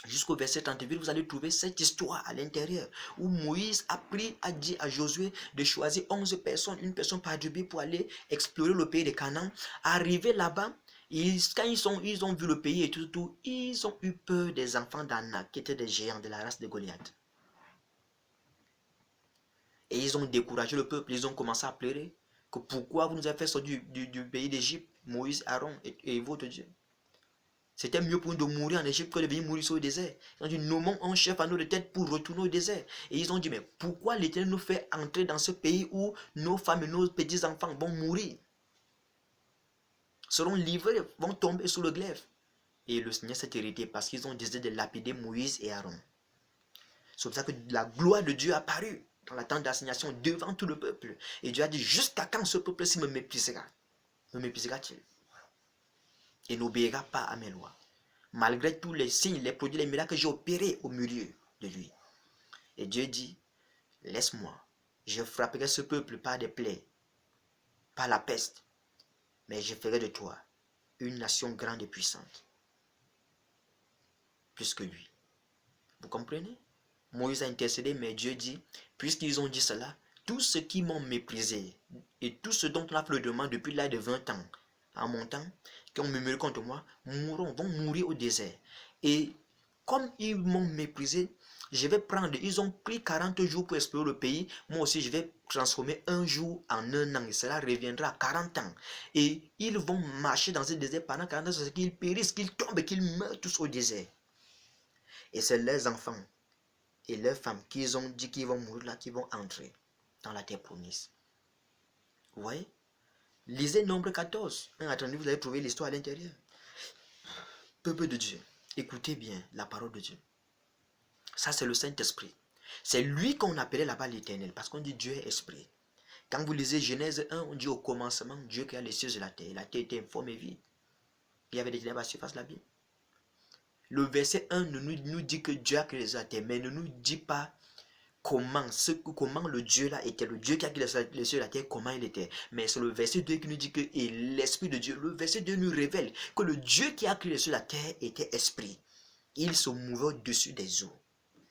jusqu'au verset 38, vous allez trouver cette histoire à l'intérieur, où Moïse a dit à Josué de choisir 11 personnes, une personne par tribu, pour aller explorer le pays de Canaan. Arrivé là-bas, quand ils ont vu le pays et tout, ils ont eu peur des enfants d'Anak, qui étaient des géants de la race de Goliath. Et ils ont découragé le peuple, ils ont commencé à pleurer, que pourquoi vous nous avez fait sortir du pays d'Égypte, Moïse, Aaron et votre Dieu. C'était mieux pour nous de mourir en Égypte que de venir mourir sur le désert. Ils ont dit, nommons un chef à nos têtes pour retourner au désert. Et ils ont dit, mais pourquoi l'Éternel nous fait entrer dans ce pays où nos femmes et nos petits-enfants vont mourir, seront livrés, vont tomber sous le glaive. Et le Seigneur s'est irrité parce qu'ils ont décidé de lapider Moïse et Aaron. C'est pour ça que la gloire de Dieu apparut dans la tente d'assignation devant tout le peuple. Et Dieu a dit, jusqu'à quand ce peuple-ci me méprisera? Me méprisera-t-il? Et n'obéira pas à mes lois. Malgré tous les signes, les produits, les miracles que j'ai opérés au milieu de lui. Et Dieu dit, laisse-moi, je frapperai ce peuple par des plaies, par la peste, mais je ferai de toi une nation grande et puissante, plus que lui. Vous comprenez? Moïse a intercédé, mais Dieu dit, puisqu'ils ont dit cela, tous ceux qui m'ont méprisé, et tous ceux dont on a fait le demande depuis l'âge de 20 ans, en mon temps, qui ont murmuré contre moi, vont mourir au désert. Et comme ils m'ont méprisé, je vais prendre, ils ont pris 40 jours pour explorer le pays, moi aussi je vais transformer un jour en un an, et cela reviendra à 40 ans. Et ils vont marcher dans ce désert pendant 40 ans, c'est qu'ils périssent, qu'ils tombent et qu'ils meurent tous au désert. Et c'est leurs enfants et leurs femmes qu'ils ont dit qu'ils vont mourir là, qui vont entrer dans la terre promise. Vous voyez? Lisez Nombre 14. Attendez, vous allez trouver l'histoire à l'intérieur. Peuple de Dieu, écoutez bien la parole de Dieu. Ça, c'est le Saint-Esprit. C'est lui qu'on appelait là-bas l'Éternel, parce qu'on dit Dieu est esprit. Quand vous lisez Genèse 1, on dit au commencement, Dieu créa les cieux et la terre. La terre était informe et vide. Il y avait des ténèbres à la surface de la Bible. Le verset 1 nous dit que Dieu a créé les cieux et la terre, mais ne nous dit pas comment le Dieu là était, le Dieu qui a créé les cieux et la terre, comment il était. Mais c'est le verset 2 qui nous dit que et l'Esprit de Dieu, le verset 2 nous révèle que le Dieu qui a créé les cieux et la terre était esprit. Il se mouvait au-dessus des eaux.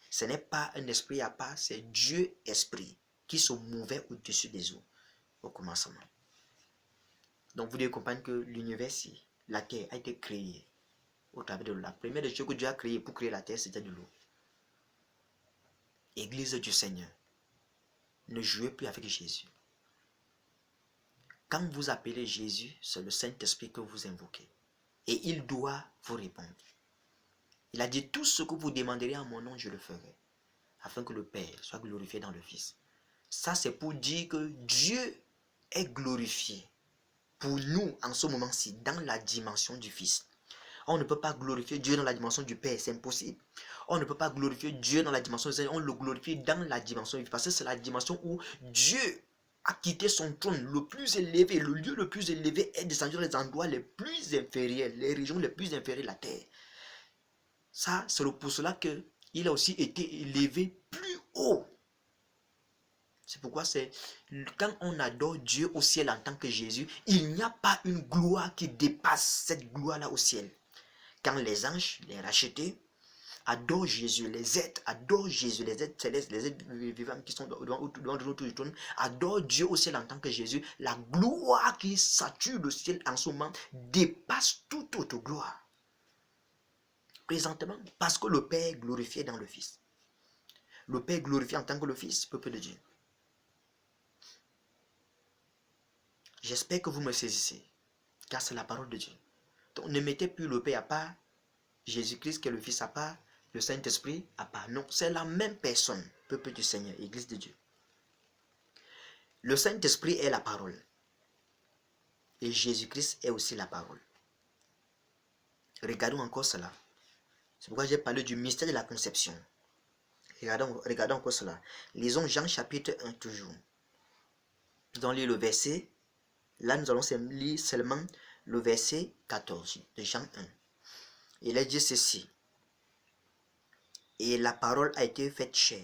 Ce n'est pas un esprit à part, c'est Dieu esprit qui se mouvait au-dessus des eaux au commencement. Donc vous devez comprendre que l'univers, la terre a été créée au travers de l'eau. La première des choses que Dieu a créée pour créer la terre, c'était de l'eau. Église du Seigneur, ne jouez plus avec Jésus. Quand vous appelez Jésus, c'est le Saint-Esprit que vous invoquez. Et il doit vous répondre. Il a dit, tout ce que vous demanderez en mon nom, je le ferai. Afin que le Père soit glorifié dans le Fils. Ça, c'est pour dire que Dieu est glorifié pour nous en ce moment-ci dans la dimension du Fils. On ne peut pas glorifier Dieu dans la dimension du Père, c'est impossible. On ne peut pas glorifier Dieu dans la dimension du Seigneur, on le glorifie dans la dimension du Fils. Parce que c'est la dimension où Dieu a quitté son trône le plus élevé, le lieu le plus élevé est descendu dans les endroits les plus inférieurs, les régions les plus inférieures de la terre. Ça, c'est pour cela qu'il a aussi été élevé plus haut. C'est pourquoi quand on adore Dieu au ciel en tant que Jésus, il n'y a pas une gloire qui dépasse cette gloire-là au ciel. Quand les anges, les rachetés, adorent Jésus, les êtres adorent Jésus, les êtres célestes, les êtres vivants qui sont devant notre trône, adorent Dieu au ciel en tant que Jésus, la gloire qui sature le ciel en ce moment dépasse toute autre gloire. présentement, parce que le Père est glorifié dans le Fils. Le Père est glorifié en tant que le Fils, peuple de Dieu. J'espère que vous me saisissez, car c'est la parole de Dieu. Donc ne mettez plus le Père à part, Jésus-Christ qui est le Fils à part, le Saint-Esprit à part. Non, c'est la même personne, peuple du Seigneur, Église de Dieu. Le Saint-Esprit est la parole. Et Jésus-Christ est aussi la parole. Regardons encore cela. C'est pourquoi j'ai parlé du mystère de la conception. Regardons encore cela. Lisons Jean chapitre 1 toujours. Nous allons lire le verset. Là, nous allons lire seulement le verset 14 de Jean 1. Il a dit ceci. Et la parole a été faite chair.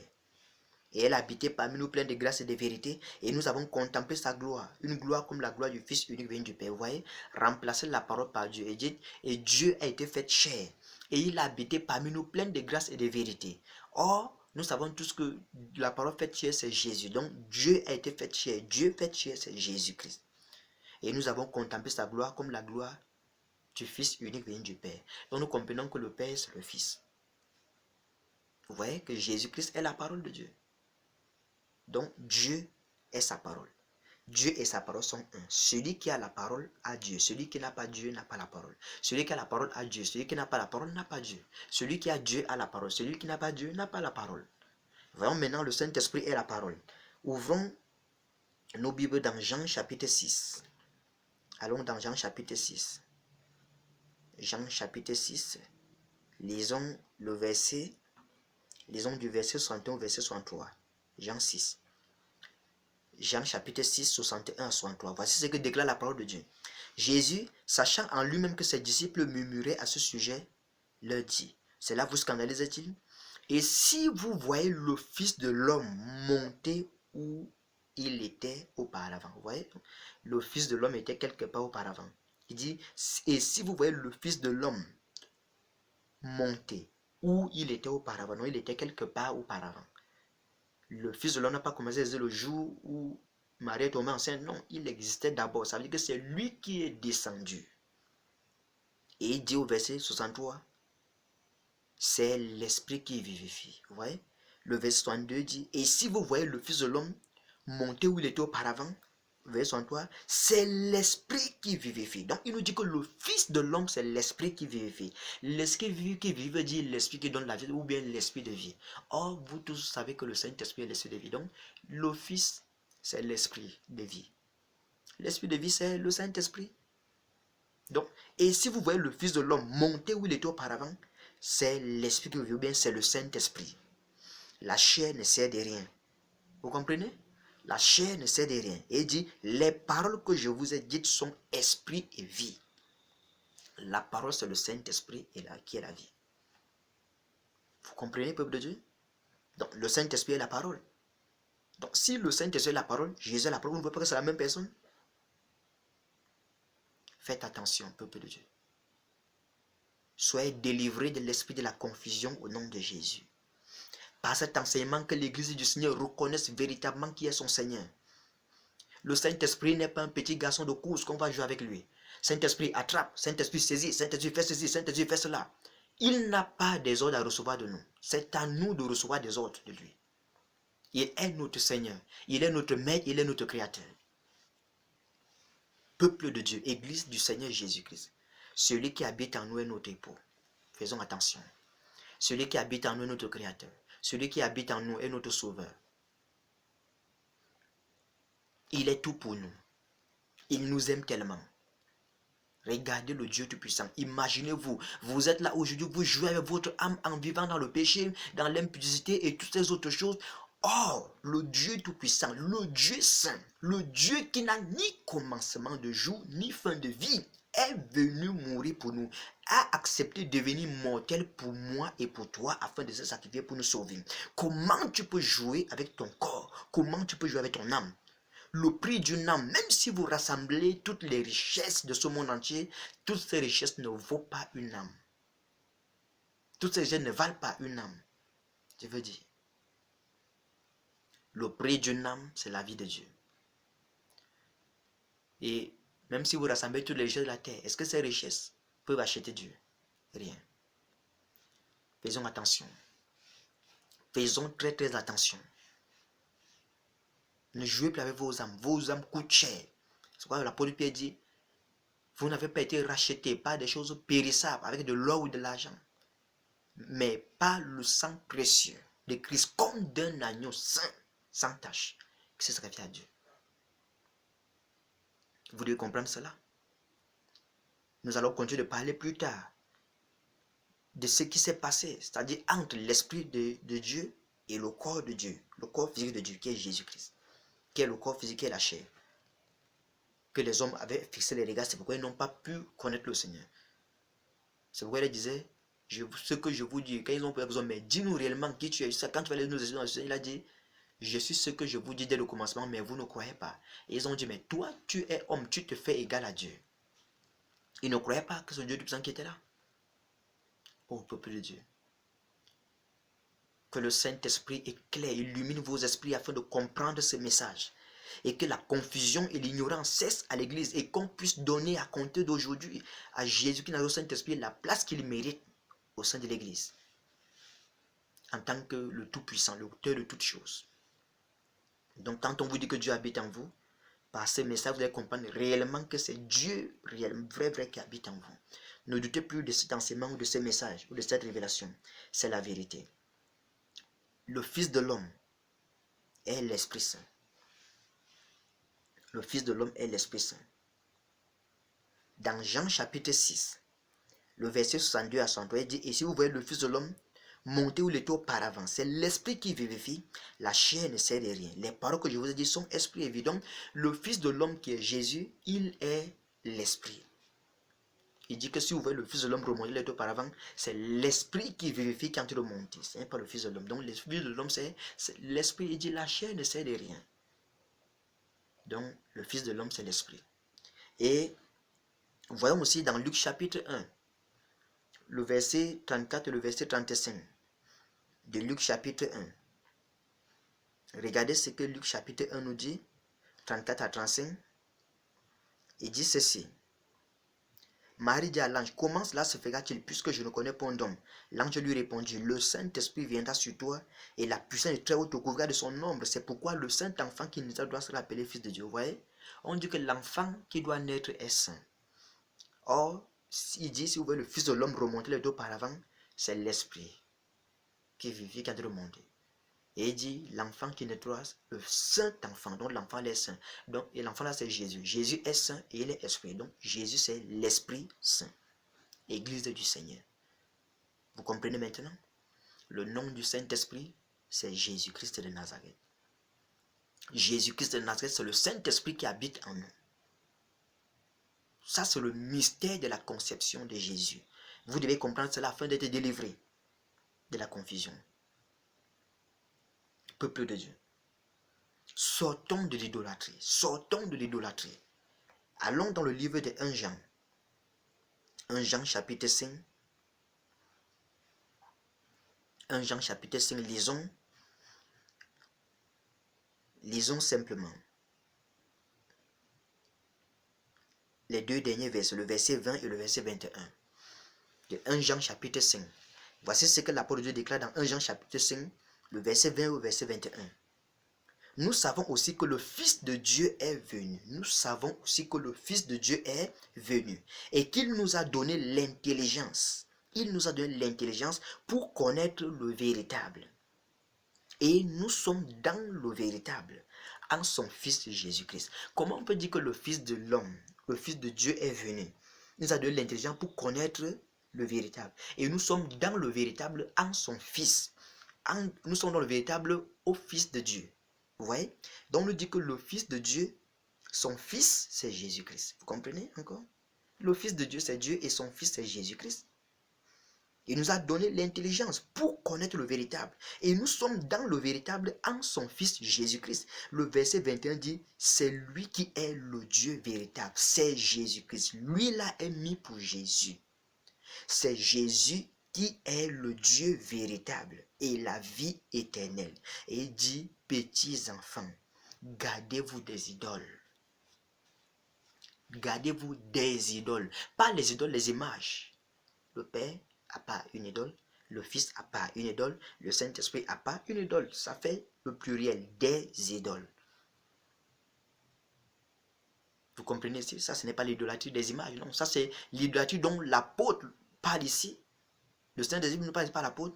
Et elle habitait parmi nous pleine de grâce et de vérité. Et nous avons contemplé sa gloire. Une gloire comme la gloire du Fils unique venu du Père. Vous voyez, remplacer la parole par Dieu. Et Dieu a été fait chair. Et il a habité parmi nous pleine de grâce et de vérité. Or, nous savons tous que la parole faite chair, c'est Jésus. Donc, Dieu a été fait chair. Dieu fait chair, c'est Jésus-Christ. Et nous avons contemplé sa gloire comme la gloire du Fils unique venu du Père. Donc, nous comprenons que le Père, c'est le Fils. Vous voyez que Jésus-Christ est la parole de Dieu. Donc, Dieu est sa parole. Dieu et sa parole sont un. Celui qui a la parole a Dieu. Celui qui n'a pas Dieu n'a pas la parole. Celui qui a la parole a Dieu. Celui qui n'a pas la parole n'a pas Dieu. Celui qui a Dieu a la parole. Celui qui n'a pas Dieu n'a pas la parole. Voyons maintenant, le Saint-Esprit est la parole. Ouvrons nos Bibles dans Jean chapitre 6. Allons dans Jean chapitre 6. Jean chapitre 6. Lisons le verset. Lisons du verset 61 au verset 63. Jean 6. Jean chapitre 6, 61 à 63. Voici ce que déclare la parole de Dieu. Jésus, sachant en lui-même que ses disciples murmuraient à ce sujet, leur dit, cela vous scandalise-t-il? Et si vous voyez le Fils de l'homme monter où il était auparavant. Vous voyez, le Fils de l'homme était quelque part auparavant. Il dit, et si vous voyez le Fils de l'homme monter où il était auparavant. Non, il était quelque part auparavant. Le Fils de l'homme n'a pas commencé le jour où Marie est tombée enceinte. Non, il existait d'abord. Ça veut dire que c'est lui qui est descendu. Et il dit au verset 63, c'est l'esprit qui vivifie. Vous voyez? Le verset 62 dit, et si vous voyez le Fils de l'homme monter où il était auparavant, verset 63, c'est l'esprit qui vivifie. Donc il nous dit que le Fils de l'homme, c'est l'esprit qui vivifie. L'esprit qui vit veut dire l'esprit qui donne la vie ou bien l'esprit de vie. Or, vous tous savez que le Saint-Esprit est l'esprit de vie. Donc, le Fils, c'est l'esprit de vie. L'esprit de vie, c'est le Saint-Esprit. Donc, et si vous voyez le Fils de l'homme monter où il était auparavant, c'est l'esprit qui vit ou bien c'est le Saint-Esprit. La chair ne sert de rien. Vous comprenez? La chair ne sert de rien. Et il dit, les paroles que je vous ai dites sont esprit et vie. La parole, c'est le Saint-Esprit qui est la vie. Vous comprenez, peuple de Dieu? Donc, le Saint-Esprit est la parole. Donc, si le Saint-Esprit est la parole, Jésus est la parole, vous ne voyez pas que c'est la même personne? Faites attention, peuple de Dieu. Soyez délivrés de l'esprit de la confusion au nom de Jésus. Par cet enseignement que l'Église du Seigneur reconnaisse véritablement qui est son Seigneur. Le Saint-Esprit n'est pas un petit garçon de course qu'on va jouer avec lui. Saint-Esprit attrape, Saint-Esprit saisit, Saint-Esprit fait ceci, Saint-Esprit fait cela. Il n'a pas des ordres à recevoir de nous. C'est à nous de recevoir des ordres de lui. Il est notre Seigneur. Il est notre Maître, il est notre Créateur. Peuple de Dieu, Église du Seigneur Jésus-Christ. Celui qui habite en nous est notre époux. Faisons attention. Celui qui habite en nous est notre Créateur. Celui qui habite en nous est notre Sauveur. Il est tout pour nous. Il nous aime tellement. Regardez le Dieu Tout-Puissant. Imaginez-vous, vous êtes là aujourd'hui, vous jouez avec votre âme en vivant dans le péché, dans l'impudicité et toutes ces autres choses. Or, le Dieu Tout-Puissant, le Dieu Saint, le Dieu qui n'a ni commencement de jour, ni fin de vie, est venu mourir pour nous, a accepté de devenir mortel pour moi et pour toi afin de se sacrifier pour nous sauver. Comment tu peux jouer avec ton corps? Comment tu peux jouer avec ton âme? Le prix d'une âme, même si vous rassemblez toutes les richesses de ce monde entier, toutes ces richesses ne vaut pas une âme. Toutes ces richesses ne valent pas une âme. Je veux dire, le prix d'une âme, c'est la vie de Dieu. Et même si vous rassemblez toutes les richesses de la terre, est-ce que ces richesses peuvent acheter Dieu? Rien. Faisons attention. Faisons très très attention. Ne jouez plus avec vos âmes. Vos âmes coûtent cher. C'est pourquoi l'apôtre Pierre dit, vous n'avez pas été rachetés par des choses périssables avec de l'or ou de l'argent, mais par le sang précieux de Christ, comme d'un agneau saint, sans tache, qui se sacrifie à Dieu. Vous devez comprendre cela. Nous allons continuer de parler plus tard de ce qui s'est passé, c'est-à-dire entre l'Esprit de Dieu et le corps de Dieu, le corps physique de Dieu, qui est Jésus-Christ, qui est le corps physique, qui est la chair, que les hommes avaient fixé les regards, c'est pourquoi ils n'ont pas pu connaître le Seigneur. C'est pourquoi il disait, ce que je vous dis, quand ils ont besoin, mais dis-nous réellement qui tu es. Quand tu vas nous aider dans le Seigneur, il a dit, je suis ce que je vous dis dès le commencement, mais vous ne croyez pas. Et ils ont dit, mais toi, tu es homme, tu te fais égal à Dieu. Ils ne croyaient pas que ce Dieu Tout-Puissant qui était là. Ô peuple de Dieu, que le Saint-Esprit éclaire, illumine vos esprits afin de comprendre ce message. Et que la confusion et l'ignorance cessent à l'Église et qu'on puisse donner à compter d'aujourd'hui à Jésus qui n'a au Saint-Esprit la place qu'il mérite au sein de l'Église. En tant que le Tout-Puissant, l'auteur de toutes choses. Donc quand on vous dit que Dieu habite en vous, par ce message, vous allez comprendre réellement que c'est Dieu, vrai qui habite en vous. Ne doutez plus de cet enseignement ou de ce message ou de cette révélation. C'est la vérité. Le Fils de l'homme est l'Esprit Saint. Le Fils de l'homme est l'Esprit Saint. Dans Jean chapitre 6, le verset 62 à 63, il dit, et si vous voyez le Fils de l'homme monter où il était auparavant, c'est l'Esprit qui vivifie, la chair ne sert de rien. Les paroles que je vous ai dit sont esprit évident. Le Fils de l'homme qui est Jésus, il est l'Esprit. Il dit que si vous voyez le Fils de l'homme remonter où il était auparavant, c'est l'Esprit qui vivifie quand il remonte. Ce n'est pas le Fils de l'homme. Donc le Fils de l'homme, c'est l'Esprit. Il dit la chair ne sert de rien. Donc le Fils de l'homme, c'est l'Esprit. Et voyons aussi dans Luc chapitre 1, le verset 34 et le verset 35 de Luc chapitre 1. Regardez ce que Luc chapitre 1 nous dit, 34 à 35. Il dit ceci. Marie dit à l'ange, comment cela se fera-t-il puisque je ne connais point d'homme? L'ange lui répondit, le Saint-Esprit viendra sur toi et la puissance du Très-Haut te couvrira de son ombre. C'est pourquoi le Saint-Enfant qui naîtra doit se rappeler Fils de Dieu. Vous voyez? On dit que l'enfant qui doit naître est saint. Or, il dit, si vous voyez le Fils de l'homme remonter les dos par avant, c'est l'Esprit qui vivait quand il remontait. Et il dit, l'enfant qui naîtra, le Saint-Enfant, donc l'enfant est saint. Donc, et l'enfant là, c'est Jésus. Jésus est saint et il est esprit. Donc, Jésus, c'est l'Esprit Saint. Église du Seigneur. Vous comprenez maintenant? Le nom du Saint-Esprit, c'est Jésus-Christ de Nazareth. Jésus-Christ de Nazareth, c'est le Saint-Esprit qui habite en nous. Ça, c'est le mystère de la conception de Jésus. Vous devez comprendre cela afin d'être délivré de la confusion. Peuple de Dieu. Sortons de l'idolâtrie. Sortons de l'idolâtrie. Allons dans le livre de 1 Jean. 1 Jean chapitre 5. 1 Jean chapitre 5. Lisons simplement les deux derniers versets, le verset 20 et le verset 21. De 1 Jean chapitre 5. Voici ce que l'apôtre de Dieu déclare dans 1 Jean chapitre 5, le verset 20 au verset 21. Nous savons aussi que le Fils de Dieu est venu. Nous savons aussi que le Fils de Dieu est venu. Et qu'il nous a donné l'intelligence. Il nous a donné l'intelligence pour connaître le véritable. Et nous sommes dans le véritable, en son Fils Jésus-Christ. Comment on peut dire que le Fils de l'homme, le Fils de Dieu est venu? Il nous a donné l'intelligence pour connaître le véritable. Et nous sommes dans le véritable en son Fils. Nous sommes dans le véritable au Fils de Dieu. Vous voyez? Donc on nous dit que le Fils de Dieu, son Fils, c'est Jésus-Christ. Vous comprenez encore? Le Fils de Dieu, c'est Dieu et son Fils, c'est Jésus-Christ. Il nous a donné l'intelligence pour connaître le véritable. Et nous sommes dans le véritable en son Fils Jésus-Christ. Le verset 21 dit, c'est lui qui est le Dieu véritable. C'est Jésus-Christ. Lui-là est mis pour Jésus. C'est Jésus qui est le Dieu véritable et la vie éternelle. Et il dit, petits enfants, gardez-vous des idoles. Gardez-vous des idoles. Pas les idoles, les images. Le Père n'a pas une idole. le Fils a pas une idole, le Saint-Esprit a pas une idole. Ça fait le pluriel, des idoles. Vous comprenez ici? Ça, ce n'est pas l'idolâtrie des images, non. Ça, c'est l'idolâtrie dont l'apôtre parle ici. Le Saint-Esprit ne parle pas l'apôtre.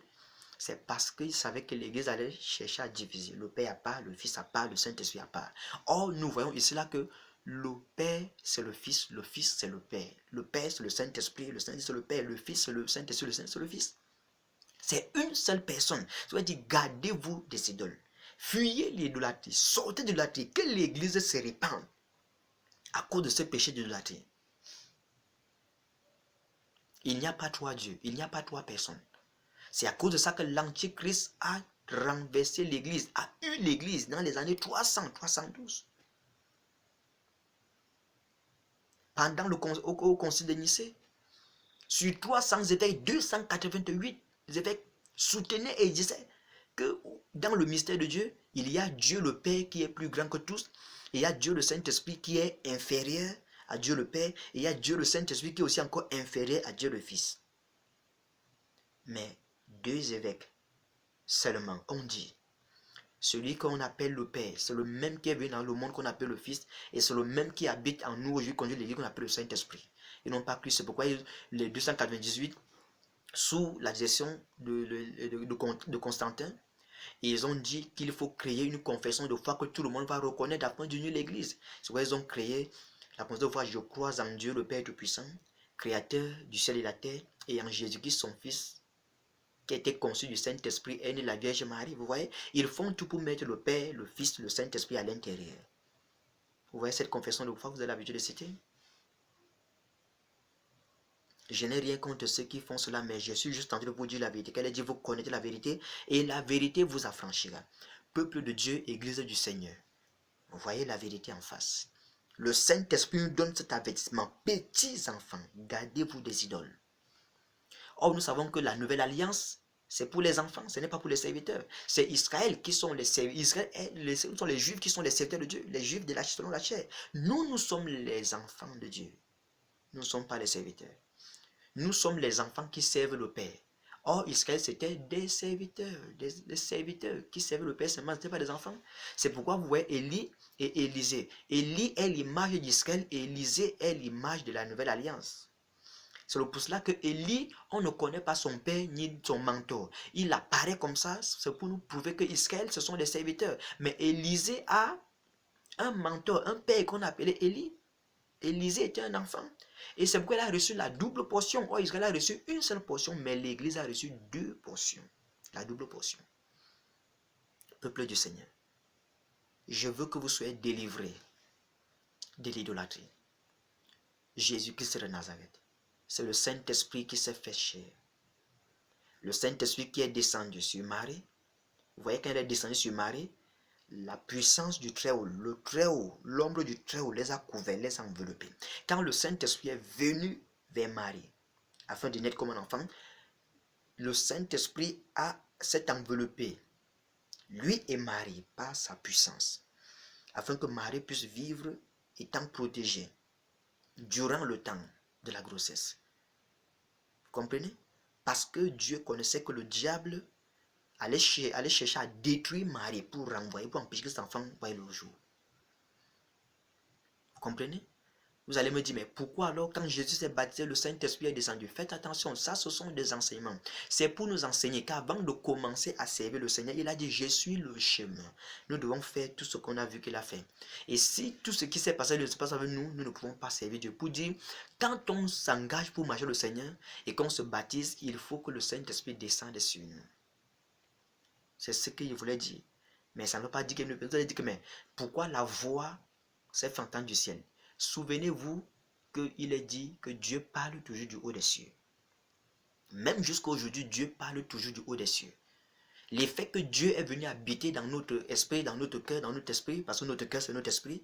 C'est parce qu'il savait que l'Église allait chercher à diviser. Le Père à part, le Fils à part, le Saint-Esprit à part. Or, nous voyons ici là que le Père, c'est le Fils c'est le Père. Le Père, c'est le Saint-Esprit, le Saint-Esprit, c'est le Père, le Fils, c'est le Saint-Esprit, le Saint-Esprit, c'est le Fils. C'est une seule personne. Ça veut dire, gardez-vous des idoles. Fuyez l'idolâtrie, sortez de l'idolâtrie, que l'Église se répande à cause de ce péché d'idolâtrie. Il n'y a pas trois dieux, il n'y a pas trois personnes. C'est à cause de ça que l'Antichrist a renversé l'Église, a eu l'Église dans les années 300, 312. Pendant au concile de Nicée, sur 300 évêques, 288 évêques soutenaient et disaient que dans le mystère de Dieu, il y a Dieu le Père qui est plus grand que tous, et il y a Dieu le Saint-Esprit qui est inférieur à Dieu le Père, et il y a Dieu le Saint-Esprit qui est aussi encore inférieur à Dieu le Fils. Mais 2 évêques seulement ont dit, celui qu'on appelle le Père, c'est le même qui est venu dans le monde qu'on appelle le Fils, et c'est le même qui habite en nous aujourd'hui, conduit l'Église qu'on appelle le Saint-Esprit. Ils n'ont pas cru, c'est pourquoi les 298, sous la direction de Constantin, ils ont dit qu'il faut créer une confession de foi que tout le monde va reconnaître afin d'unir l'Église. C'est pourquoi ils ont créé la confession de foi, je crois en Dieu le Père Tout-Puissant, Créateur du ciel et de la terre, et en Jésus-Christ son Fils, qui a été conçu du Saint-Esprit et de la Vierge Marie. Vous voyez, ils font tout pour mettre le Père, le Fils, le Saint-Esprit à l'intérieur. Vous voyez cette confession de foi que vous avez l'habitude de citer? Je n'ai rien contre ceux qui font cela, mais je suis juste en train de vous dire la vérité. Qu'elle a dit, vous connaissez la vérité, et la vérité vous affranchira. Peuple de Dieu, Église du Seigneur. Vous voyez la vérité en face. Le Saint-Esprit nous donne cet avertissement. Petits enfants, gardez-vous des idoles. Or, nous savons que la nouvelle alliance, c'est pour les enfants, ce n'est pas pour les serviteurs. C'est Israël qui sont les serviteurs. Ce sont les Juifs qui sont les serviteurs de Dieu, les Juifs selon la chair. Nous sommes les enfants de Dieu. Nous ne sommes pas les serviteurs. Nous sommes les enfants qui servent le Père. Or, Israël, c'était des serviteurs, des serviteurs qui servaient le Père seulement, ce n'étaient pas des enfants. C'est pourquoi vous voyez Élie et Élisée. Élie est l'image d'Israël et Élisée est l'image de la nouvelle alliance. C'est pour cela que Élie, on ne connaît pas son père ni son mentor. Il apparaît comme ça, c'est pour nous prouver que Israël, ce sont des serviteurs. Mais Élisée a un mentor, un père qu'on appelait Élie. Élisée était un enfant. Et c'est pourquoi il a reçu la double portion. Or, Israël a reçu une seule portion, mais l'Église a reçu 2 portions. La double portion. Peuple du Seigneur, je veux que vous soyez délivrés de l'idolâtrie. Jésus-Christ de Nazareth, c'est le Saint-Esprit qui s'est fait chair. Le Saint-Esprit qui est descendu sur Marie. Vous voyez quand il est descendu sur Marie, la puissance du Très-Haut, le Très-Haut, l'ombre du Très-Haut les a couverts, les a enveloppés. Quand le Saint-Esprit est venu vers Marie, afin de naître comme un enfant, le Saint-Esprit s'est enveloppé, lui et Marie, par sa puissance, afin que Marie puisse vivre étant protégée durant le temps de la grossesse. Vous comprenez? Parce que Dieu connaissait que le diable allait chercher à détruire Marie pour renvoyer, pour empêcher que cet enfant voie le jour. Vous comprenez? Vous allez me dire, mais pourquoi alors quand Jésus s'est baptisé, le Saint-Esprit est descendu? Faites attention, ça ce sont des enseignements. C'est pour nous enseigner qu'avant de commencer à servir le Seigneur, il a dit, je suis le chemin. Nous devons faire tout ce qu'on a vu qu'il a fait. Et si tout ce qui s'est passé ne se passe avec nous, nous ne pouvons pas servir Dieu. Pour dire, quand on s'engage pour marcher le Seigneur et qu'on se baptise, il faut que le Saint-Esprit descende sur nous. C'est ce qu'il voulait dire. Mais ça ne veut pas dire qu'il ne peut pas dire que, mais pourquoi la voix s'est fait entendre du ciel? Souvenez-vous qu'il est dit que Dieu parle toujours du haut des cieux. Même jusqu'à aujourd'hui, Dieu parle toujours du haut des cieux. L'effet que Dieu est venu habiter dans notre esprit, dans notre cœur, dans notre esprit, parce que notre cœur c'est notre esprit.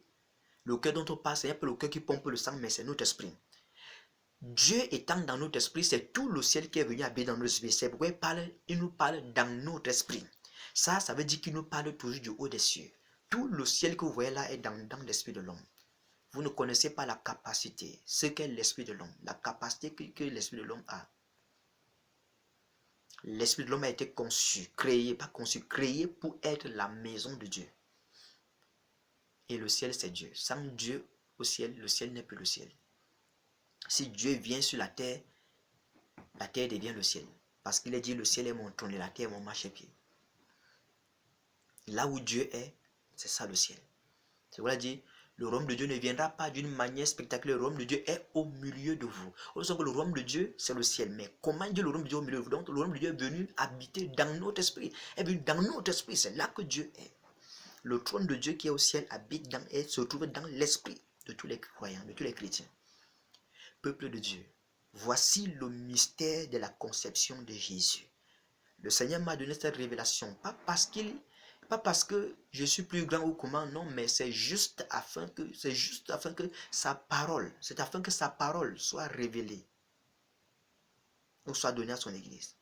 Le cœur dont on parle, ce n'est pas le cœur qui pompe le sang, mais c'est notre esprit. Dieu étant dans notre esprit, c'est tout le ciel qui est venu habiter dans notre esprit. C'est pourquoi il nous parle dans notre esprit. Ça veut dire qu'il nous parle toujours du haut des cieux. Tout le ciel que vous voyez là est dans l'esprit de l'homme. Vous ne connaissez pas la capacité, ce qu'est l'esprit de l'homme, la capacité que l'esprit de l'homme a. L'esprit de l'homme a été conçu, créé, pas conçu, créé pour être la maison de Dieu. Et le ciel, c'est Dieu. Sans Dieu au ciel, le ciel n'est plus le ciel. Si Dieu vient sur la terre devient le ciel. Parce qu'il est dit, le ciel est mon trône et la terre est mon marchepied. Là où Dieu est, c'est ça le ciel. C'est pourquoi il dit, le royaume de Dieu ne viendra pas d'une manière spectaculaire. Le royaume de Dieu est au milieu de vous. On sait que le royaume de Dieu, c'est le ciel. Mais comment dit le royaume de Dieu au milieu de vous? Donc, le royaume de Dieu est venu habiter dans notre esprit. Est venu dans notre esprit. C'est là que Dieu est. Le trône de Dieu qui est au ciel habite dans et se trouve dans l'esprit de tous les croyants, de tous les chrétiens. Peuple de Dieu, voici le mystère de la conception de Jésus. Le Seigneur m'a donné cette révélation, pas parce que je suis plus grand ou comment, non, mais c'est juste afin que sa parole, c'est afin que sa parole soit révélée ou soit donnée à son Église.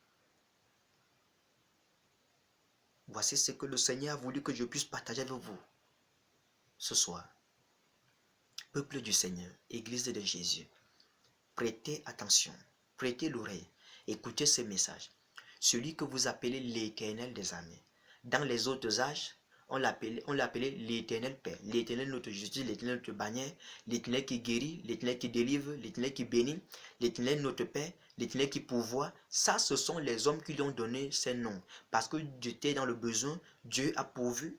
Voici ce que le Seigneur a voulu que je puisse partager avec vous ce soir. Peuple du Seigneur, Église de Jésus, prêtez attention, prêtez l'oreille, écoutez ce message. Celui que vous appelez l'Éternel des armées. Dans les autres âges, on l'appelait l'Éternel Père, l'Éternel notre justice, l'Éternel notre bannière, l'Éternel qui guérit, l'Éternel qui délivre, l'Éternel qui bénit, l'Éternel notre Père, l'Éternel qui pourvoit. Ça, ce sont les hommes qui lui ont donné ces noms. Parce que j'étais dans le besoin, Dieu a pourvu,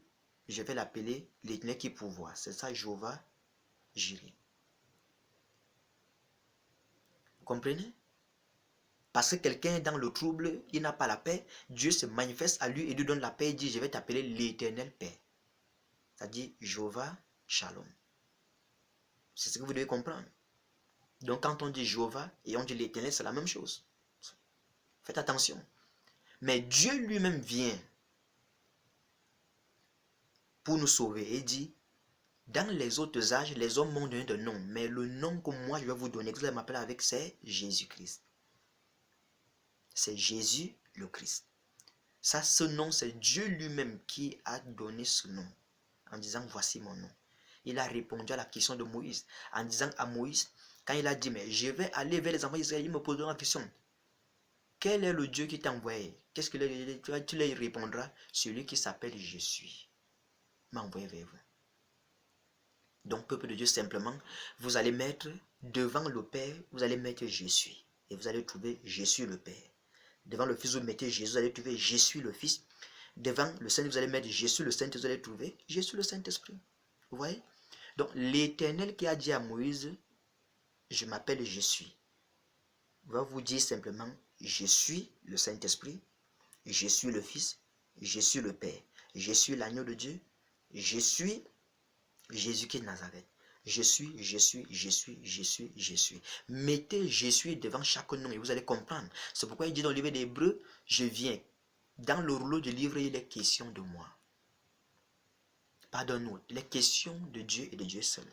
je vais l'appeler l'Éternel qui pourvoit. C'est ça, Jéhovah Jireh. Vous comprenez? Parce que quelqu'un est dans le trouble, il n'a pas la paix, Dieu se manifeste à lui et lui donne la paix et dit, je vais t'appeler l'Éternel Paix. C'est-à-dire Jéhovah Shalom. C'est ce que vous devez comprendre. Donc quand on dit Jéhovah et on dit l'Éternel, c'est la même chose. Faites attention. Mais Dieu lui-même vient pour nous sauver et dit, dans les autres âges, les hommes m'ont donné de nom, mais le nom que moi je vais vous donner, que vous allez m'appeler avec, c'est Jésus-Christ. C'est Jésus le Christ. Ça, ce nom, c'est Dieu lui-même qui a donné ce nom, en disant, voici mon nom. Il a répondu à la question de Moïse, en disant à Moïse, quand il a dit, mais je vais aller vers les enfants d'Israël, ils me poseront la question, quel est le Dieu qui t'a envoyé? Qu'est-ce que tu leur répondras? Celui qui s'appelle Je suis m'a envoyé vers vous. Donc, peuple de Dieu, simplement, vous allez mettre devant le Père, vous allez mettre Je suis. Et vous allez trouver Je suis le Père. Devant le Fils, vous mettez Jésus, vous allez trouver Je suis le Fils. Devant le Saint, vous allez mettre Je suis le Saint, vous allez trouver Je suis le Saint-Esprit. Vous voyez? Donc, l'Éternel qui a dit à Moïse, je m'appelle Je suis, va vous dire simplement, je suis le Saint-Esprit, je suis le Fils, je suis le Père, je suis l'agneau de Dieu, je suis Jésus-Christ de Nazareth. Je suis, je suis, je suis, je suis, je suis. Mettez je suis devant chaque nom et vous allez comprendre. C'est pourquoi il dit dans le livre d'Hébreux, je viens. Dans le rouleau du livre, il est question de moi. Pas d'un autre. Il est question de Dieu et de Dieu seul.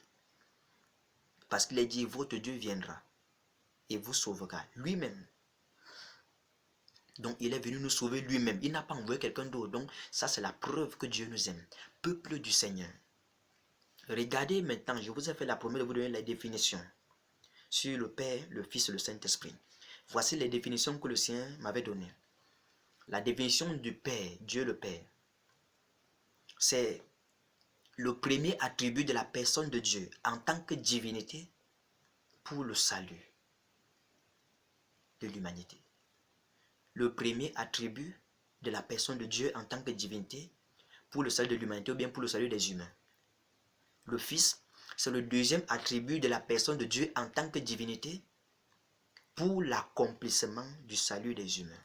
Parce qu'il est dit, votre Dieu viendra et vous sauvera lui-même. Donc il est venu nous sauver lui-même. Il n'a pas envoyé quelqu'un d'autre. Donc ça c'est la preuve que Dieu nous aime. Peuple du Seigneur. Regardez maintenant, je vous ai fait la promesse de vous donner la définition sur le Père, le Fils et le Saint-Esprit. Voici les définitions que le Seigneur m'avait données. La définition du Père, Dieu le Père, c'est le premier attribut de la personne de Dieu en tant que divinité pour le salut de l'humanité. Le premier attribut de la personne de Dieu en tant que divinité pour le salut de l'humanité ou bien pour le salut des humains. Le Fils, c'est le deuxième attribut de la personne de Dieu en tant que divinité pour l'accomplissement du salut des humains.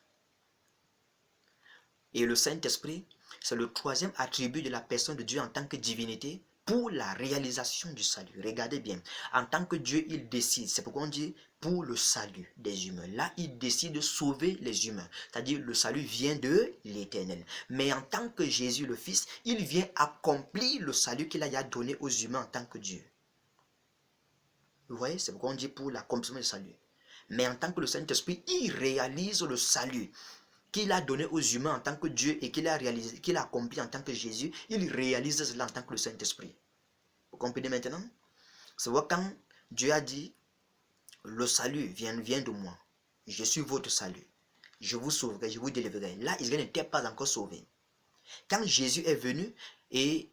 Et le Saint-Esprit, c'est le troisième attribut de la personne de Dieu en tant que divinité pour la réalisation du salut. Regardez bien, en tant que Dieu, il décide, c'est pourquoi on dit pour le salut des humains. Là, il décide de sauver les humains, c'est-à-dire le salut vient de l'Éternel. Mais en tant que Jésus le Fils, il vient accomplir le salut qu'il a donné aux humains en tant que Dieu. Vous voyez, c'est pourquoi on dit pour l'accomplissement du salut. Mais en tant que le Saint-Esprit, il réalise le salut qu'il a donné aux humains en tant que Dieu et qu'il a réalisé, qu'il a accompli en tant que Jésus, il réalise cela en tant que le Saint-Esprit. Vous comprenez maintenant? C'est pourquoi quand Dieu a dit, le salut vient de moi, je suis votre salut. je vous sauverai, je vous délivrerai. Là, Israël n'était pas encore sauvé. Quand Jésus est venu et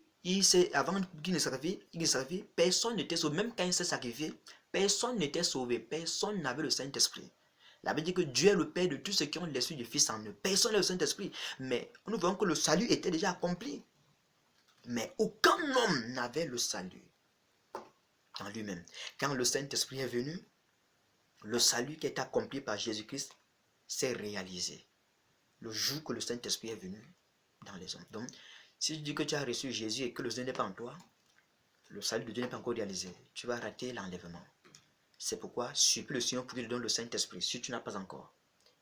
avant qu'il ne sacrifie, personne n'était sauvé. Même quand il s'est sacrifié, personne n'était sauvé. Personne n'avait le Saint-Esprit. La Bible dit que Dieu est le Père de tous ceux qui ont l'esprit du Fils en eux. Personne n'a le Saint-Esprit. Mais nous voyons que le salut était déjà accompli. Mais aucun homme n'avait le salut en lui-même. Quand le Saint-Esprit est venu, le salut qui est accompli par Jésus-Christ s'est réalisé. Le jour que le Saint-Esprit est venu dans les hommes. Donc, si tu dis que tu as reçu Jésus et que le Saint n'est pas en toi, le salut de Dieu n'est pas encore réalisé. Tu vas rater l'enlèvement. C'est pourquoi supplie le Seigneur pour qu'il te donne le Saint-Esprit, si tu n'as pas encore.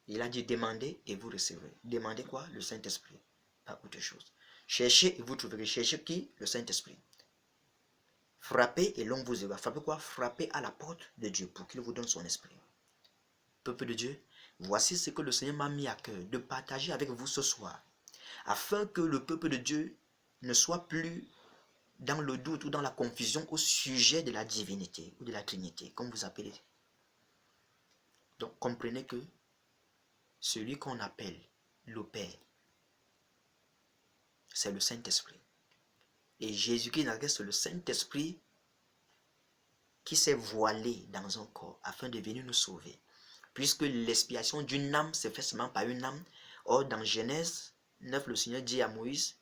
Il a dit demandez et vous recevrez. Demandez quoi? Le Saint-Esprit. Pas autre chose. Cherchez et vous trouverez. Cherchez qui? Le Saint-Esprit. Frappez et l'on vous ouvrira. Frappez quoi? Frappez à la porte de Dieu pour qu'il vous donne son esprit. Peuple de Dieu, voici ce que le Seigneur m'a mis à cœur de partager avec vous ce soir, afin que le peuple de Dieu ne soit plus dans le doute ou dans la confusion au sujet de la divinité ou de la Trinité, comme vous appelez. Donc comprenez que celui qu'on appelle le Père, c'est le Saint-Esprit. Et Jésus-Christ c'est le Saint-Esprit qui s'est voilé dans un corps afin de venir nous sauver. Puisque l'expiation d'une âme se fait seulement par une âme. Or, dans Genèse 9, le Seigneur dit à Moïse,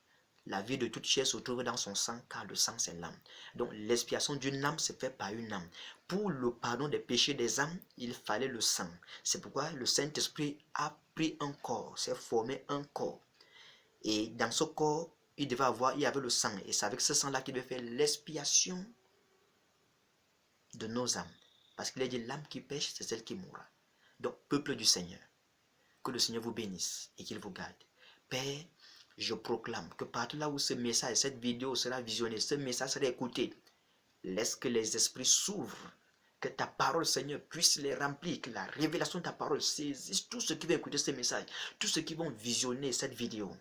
la vie de toute chair se trouve dans son sang, car le sang c'est l'âme. Donc, l'expiation d'une âme se fait par une âme. Pour le pardon des péchés des âmes, il fallait le sang. C'est pourquoi le Saint-Esprit a pris un corps, s'est formé un corps. Et dans ce corps, il y avait le sang. Et c'est avec ce sang-là qu'il devait faire l'expiation de nos âmes. Parce qu'il a dit, l'âme qui pêche, c'est celle qui mourra. Donc, peuple du Seigneur, que le Seigneur vous bénisse et qu'il vous garde. Père, je proclame que partout là où ce message, cette vidéo sera visionnée, ce message sera écouté, laisse que les esprits s'ouvrent, que ta parole, Seigneur, puisse les remplir, que la révélation de ta parole saisisse tous ceux qui vont écouter ce message, tous ceux qui vont visionner cette vidéo.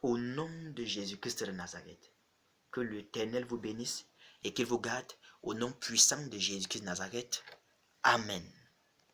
Au nom de Jésus-Christ de Nazareth, que l'Éternel vous bénisse et qu'il vous garde au nom puissant de Jésus-Christ de Nazareth. Amen.